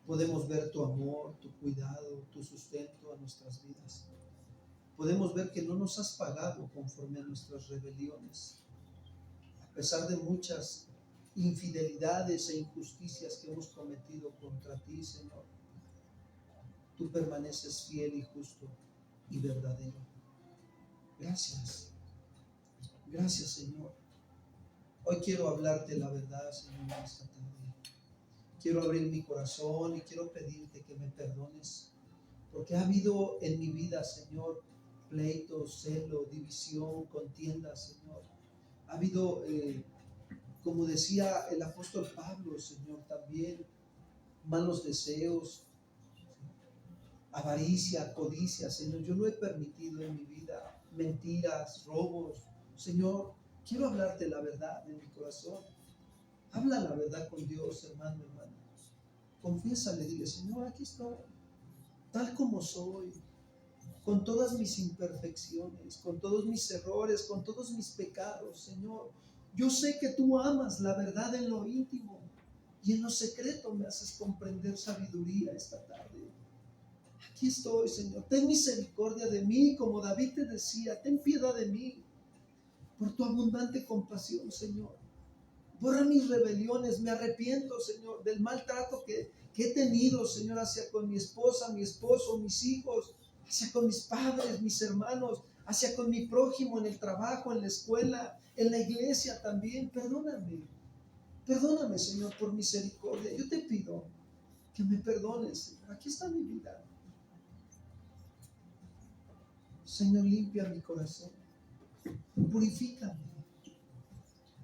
Podemos ver tu amor, tu cuidado, tu sustento a nuestras vidas. Podemos ver que no nos has pagado conforme a nuestras rebeliones. A pesar de muchas infidelidades e injusticias que hemos cometido contra ti, Señor, tú permaneces fiel y justo y verdadero. Gracias. Gracias, Señor. Hoy quiero hablarte la verdad, Señor, esta tarde. Quiero abrir mi corazón y quiero pedirte que me perdones, porque ha habido en mi vida, Señor, pleitos, celo, división, contiendas, Señor. Ha habido, como decía el apóstol Pablo, Señor, también malos deseos, avaricia, codicia, Señor. Yo lo he permitido en mi vida, mentiras, robos. Señor, quiero hablarte la verdad en mi corazón. Habla la verdad con Dios, hermano, hermana. Confiésale, dile, Señor, aquí estoy, tal como soy, con todas mis imperfecciones, con todos mis errores, con todos mis pecados, Señor. Yo sé que tú amas la verdad en lo íntimo y en lo secreto me haces comprender sabiduría esta tarde. Aquí estoy, Señor. Ten misericordia de mí, como David te decía, ten piedad de mí por tu abundante compasión, Señor. Borra mis rebeliones, me arrepiento, Señor, del maltrato que he tenido, Señor, hacia con mi esposa, mi esposo, mis hijos, hacia con mis padres, mis hermanos, hacia con mi prójimo en el trabajo, en la escuela, en la iglesia también. Perdóname, perdóname, Señor, por misericordia. Yo te pido que me perdones, Señor. Aquí está mi vida. Señor, limpia mi corazón, purifícame,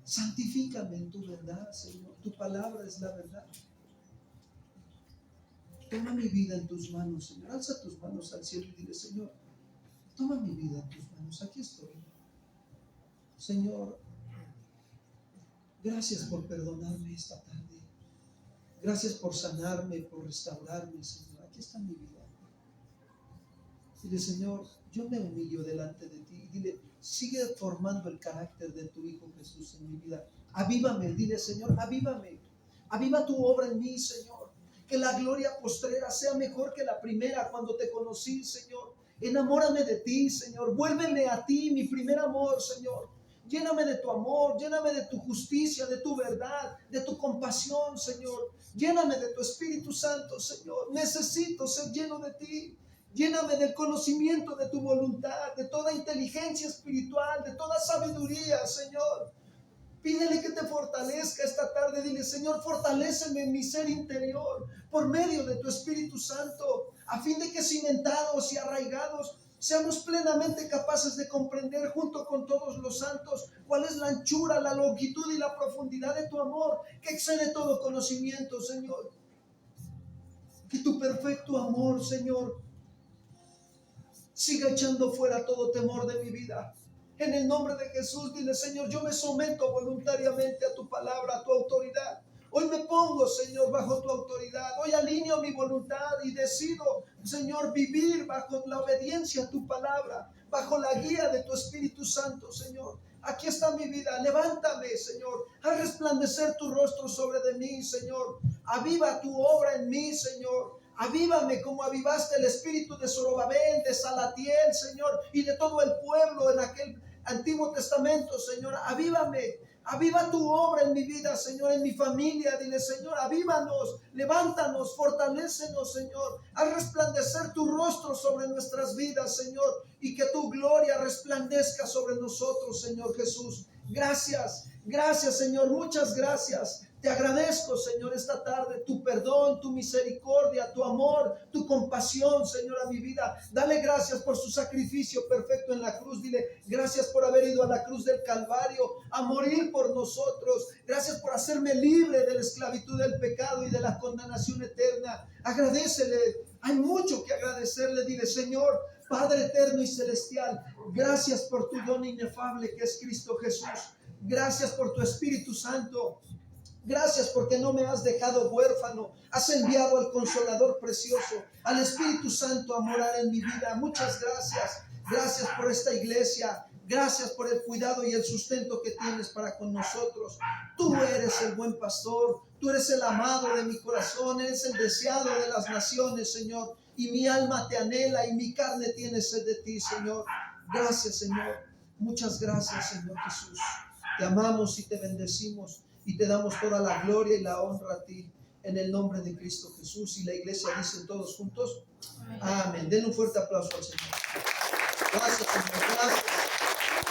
santifícame en tu verdad, Señor. Tu palabra es la verdad. Toma mi vida en tus manos, Señor. Alza tus manos al cielo y dile, Señor, toma mi vida en tus manos. Aquí estoy. Señor, gracias por perdonarme esta tarde. Gracias por sanarme, por restaurarme, Señor. Aquí está mi vida. Dile, Señor, yo me humillo delante de ti. Dile, sigue formando el carácter de tu Hijo Jesús en mi vida. Avívame, dile, Señor, avívame. Aviva tu obra en mí, Señor. Que la gloria postrera sea mejor que la primera cuando te conocí, Señor. Enamórame de ti, Señor. Vuélveme a ti, mi primer amor, Señor. Lléname de tu amor, lléname de tu justicia, de tu verdad, de tu compasión, Señor. Lléname de tu Espíritu Santo, Señor. Necesito ser lleno de ti. Lléname del conocimiento de tu voluntad, de toda inteligencia espiritual, de toda sabiduría, Señor. Pídele que te fortalezca esta tarde. Dile, Señor, fortaléceme en mi ser interior por medio de tu Espíritu Santo, a fin de que cimentados y arraigados seamos plenamente capaces de comprender junto con todos los santos cuál es la anchura, la longitud y la profundidad de tu amor, que excede todo conocimiento, Señor. Que tu perfecto amor, Señor, siga echando fuera todo temor de mi vida. En el nombre de Jesús, dile, Señor, yo me someto voluntariamente a tu palabra, a tu autoridad. Hoy me pongo, Señor, bajo tu autoridad. Hoy alineo mi voluntad y decido, Señor, vivir bajo la obediencia a tu palabra, bajo la guía de tu Espíritu Santo, Señor. Aquí está mi vida. Levántame, Señor. Haz resplandecer tu rostro sobre de mí, Señor. Aviva tu obra en mí, Señor. Avívame como avivaste el espíritu de Zorobabel, de Salatiel, Señor, y de todo el pueblo en aquel Antiguo Testamento, Señor. Avívame, aviva tu obra en mi vida, Señor, en mi familia. Dile, Señor, avívanos, levántanos, fortalécenos, Señor. Haz resplandecer tu rostro sobre nuestras vidas, Señor, y que tu gloria resplandezca sobre nosotros, Señor Jesús. Gracias, gracias, Señor, muchas gracias. Te agradezco, Señor, esta tarde, tu perdón, tu misericordia, tu amor, tu compasión, Señor, a mi vida. Dale gracias por su sacrificio perfecto en la cruz. Dile, gracias por haber ido a la cruz del Calvario a morir por nosotros. Gracias por hacerme libre de la esclavitud del pecado y de la condenación eterna. Agradécele, hay mucho que agradecerle. Dile, Señor, Padre eterno y celestial, gracias por tu don inefable que es Cristo Jesús. Gracias por tu Espíritu Santo. Gracias porque no me has dejado huérfano. Has enviado al Consolador precioso, al Espíritu Santo a morar en mi vida. Muchas gracias. Gracias por esta iglesia. Gracias por el cuidado y el sustento que tienes para con nosotros. Tú eres el buen pastor, tú eres el amado de mi corazón, eres el deseado de las naciones, Señor. Y mi alma te anhela y mi carne tiene sed de ti, Señor. Gracias, Señor. Muchas gracias, Señor Jesús. Te amamos y te bendecimos y te damos toda la gloria y la honra a ti en el nombre de Cristo Jesús. Y la iglesia dice todos juntos, amén. Den un fuerte aplauso al Señor. Gracias, Señor. Gracias.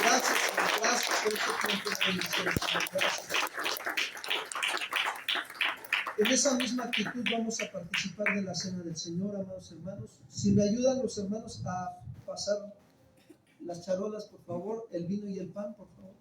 Gracias, Señor. Gracias por este tiempo de bendición, Señor. Gracias. En esa misma actitud vamos a participar de la cena del Señor, amados hermanos. Si me ayudan los hermanos a pasar las charolas, por favor, el vino y el pan, por favor.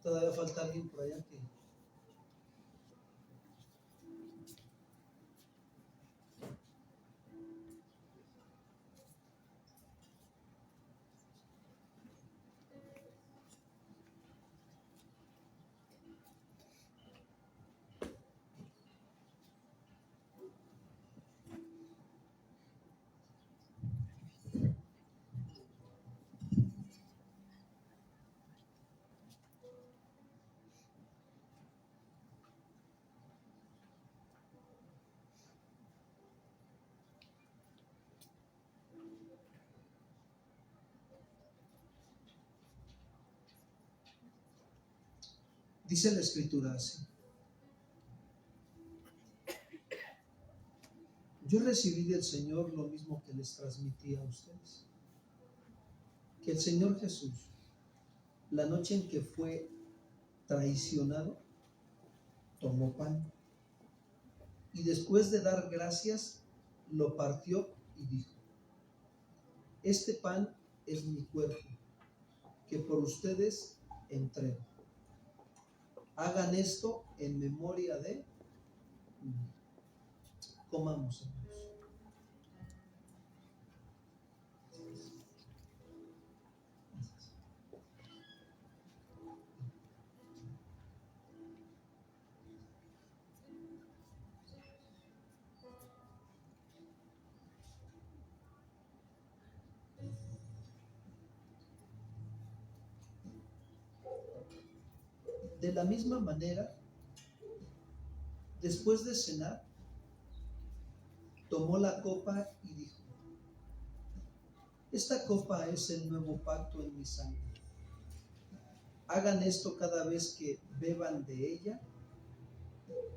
Todavía falta alguien por allá que... Dice la Escritura así. Yo recibí del Señor lo mismo que les transmití a ustedes. Que el Señor Jesús, la noche en que fue traicionado, tomó pan y después de dar gracias, lo partió y dijo: este pan es mi cuerpo, que por ustedes entrego. Hagan esto en memoria de mí. Comamos, hermanos. De la misma manera, después de cenar, tomó la copa y dijo: esta copa es el nuevo pacto en mi sangre. Hagan esto cada vez que beban de ella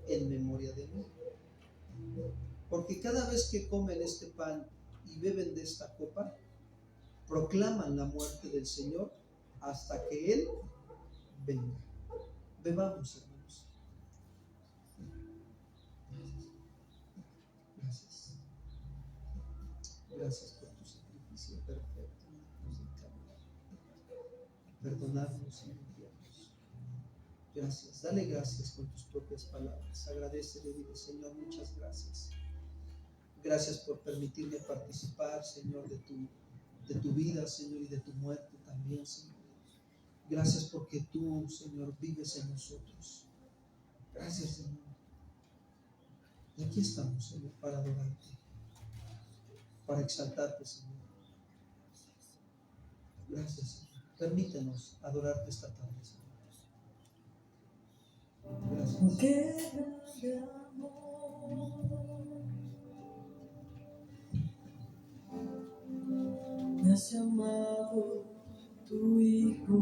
en memoria de mí. Porque cada vez que comen este pan y beben de esta copa, proclaman la muerte del Señor hasta que Él venga. Bebamos, hermanos. Gracias. Gracias por tu sacrificio perfecto. Perdonarnos y limpiarnos. Gracias. Dale gracias con tus propias palabras. Agradecele, dile: Señor, muchas gracias. Gracias por permitirme participar, Señor, de tu vida, Señor, y de tu muerte también, Señor. Gracias porque tú, Señor, vives en nosotros. Gracias, Señor. Y aquí estamos, Señor, para adorarte, para exaltarte, Señor. Gracias, Señor. Permítenos adorarte esta tarde, Señor. Gracias. Qué grande amor me has llamado tu Hijo.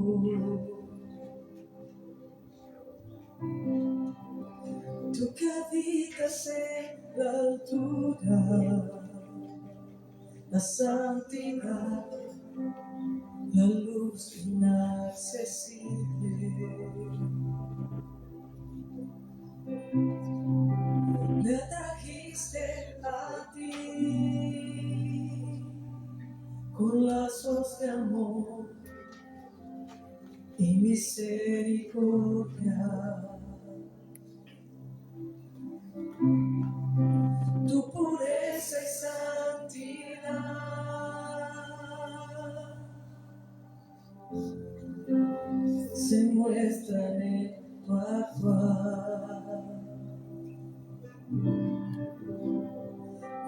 Tú que habitas en la altura, la santidad, la luz inaccesible. Me atrajiste a ti con lazos de amor y misericordia. Tu pureza y santidad se muestran en tu actuar.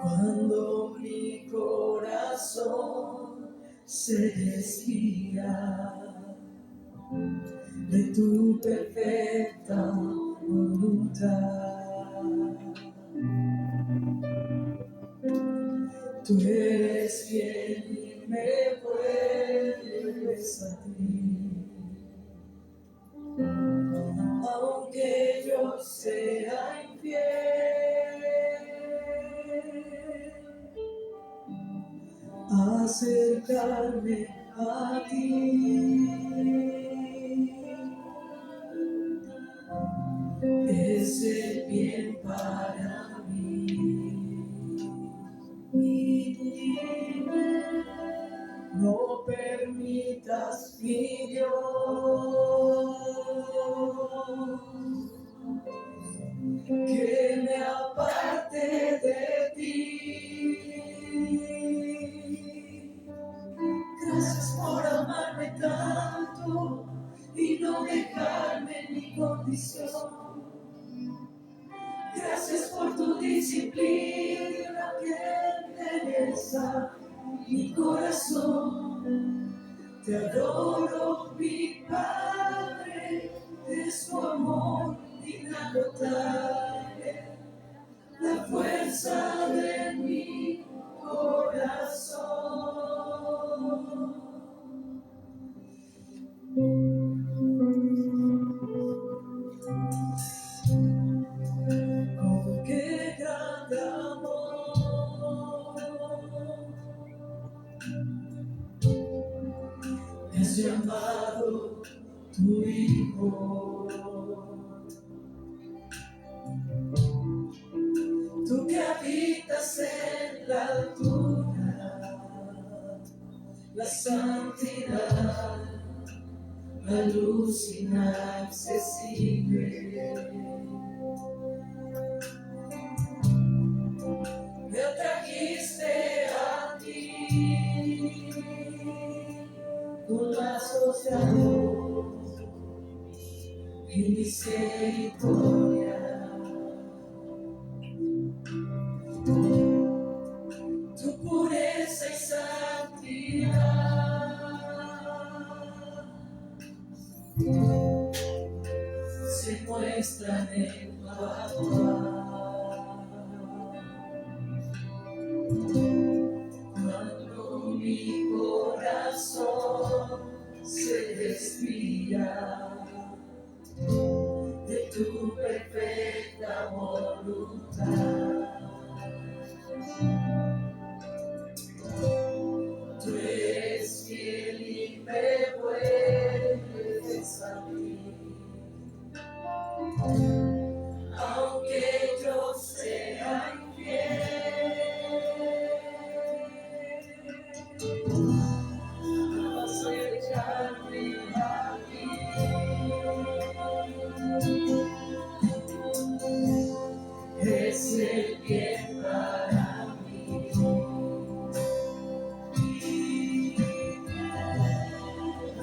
Cuando mi corazón se desvía de tu perfecta voluntad, tú eres fiel y me vuelves a ti. Aunque yo sea infiel, acercarme a ti es el bien para mí. No permitas, mi Dios, que me aparte de ti. Gracias por amarme tanto y no dejarme en mi condición. Gracias por tu disciplina que endereza mi corazón. Te adoro, mi Padre, es tu amor inagotable, la fuerza de mi corazón. Con qué grande amor has llamado tu Hijo. Tú que habitas en la altura, la santidad, la luz inaccesible. Me atrajiste a ti con lazos de amor y misericordia. Tu pureza y santidad se muestran en tu actuar. Cuando mi corazón se desvía de tu perfecta voluntad, tú eres fiel y me vuelves a mí. Aunque yo sea infiel, acercarme a ti es el bien para mí.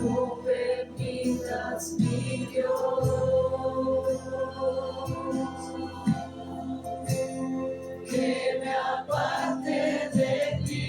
No permitas, mi Dios, que me aparte de ti.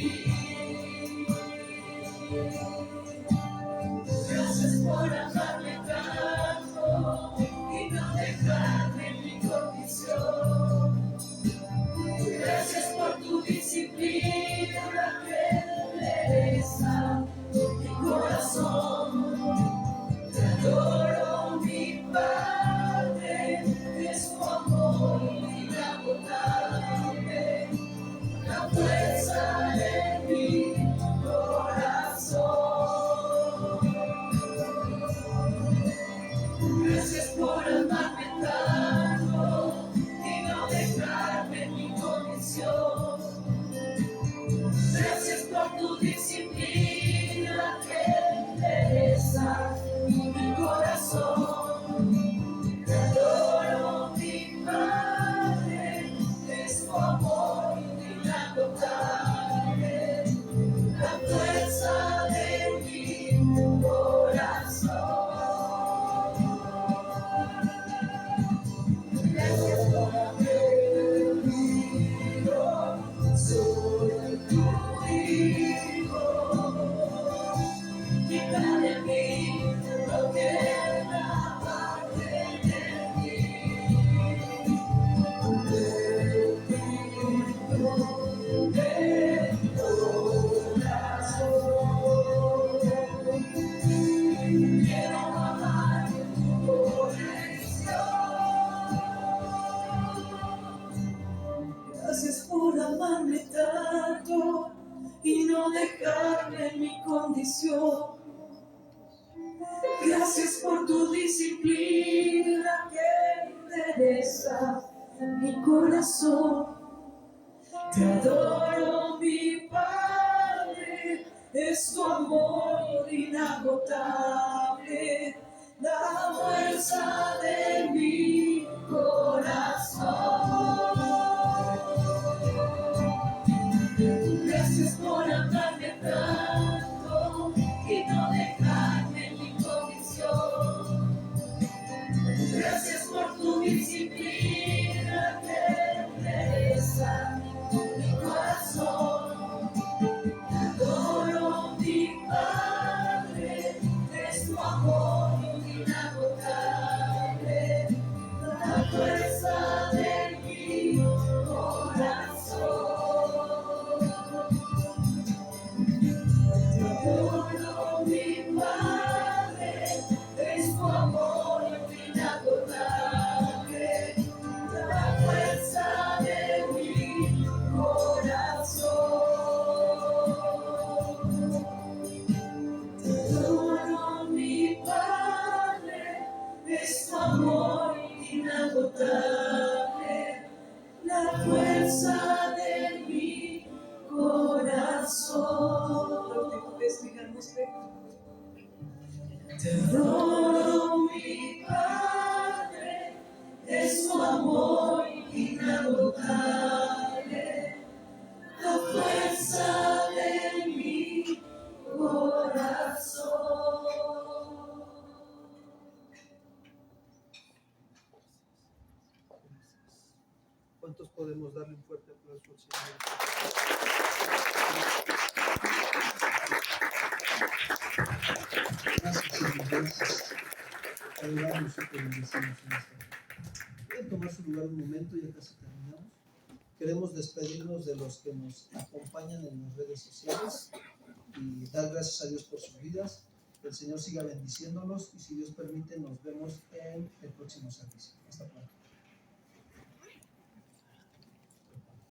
quita de mí lo que nada tiene en mí. Quiero amar tu corrección. Gracias por amarme tanto y no dejarme en mi condición. Gracias por tu disciplina que interesa mi corazón. Te adoro, mi Padre, es tu amor inagotable, la fuerza de mi corazón. Gracias por amarme tanto y no dejarme en mi condición. Gracias por tu disciplina que interesa mi corazón. Te adoro, mi Padre, es tu amor inagotable, la fuerza de mi corazón. Te adoro, mi Padre, es tu amor inagotable, la fuerza de mi corazón. Te adoro, mi Padre, es tu amor inagotable, la fuerza de mi corazón. Te adoro, mi Padre, es tu amor inagotable, la fuerza de mi corazón. ¿Cuántos podemos darle un fuerte aplauso al Señor? Gracias, Señor. Gracias. Adoramos y te bendecimos en esta hora. Pueden tomar su lugar un momento, ya casi terminamos. Queremos despedirnos de los que nos acompañan en las redes sociales y dar gracias a Dios por sus vidas. Que el Señor siga bendiciéndolos y si Dios permite nos vemos en el próximo servicio. Hasta pronto.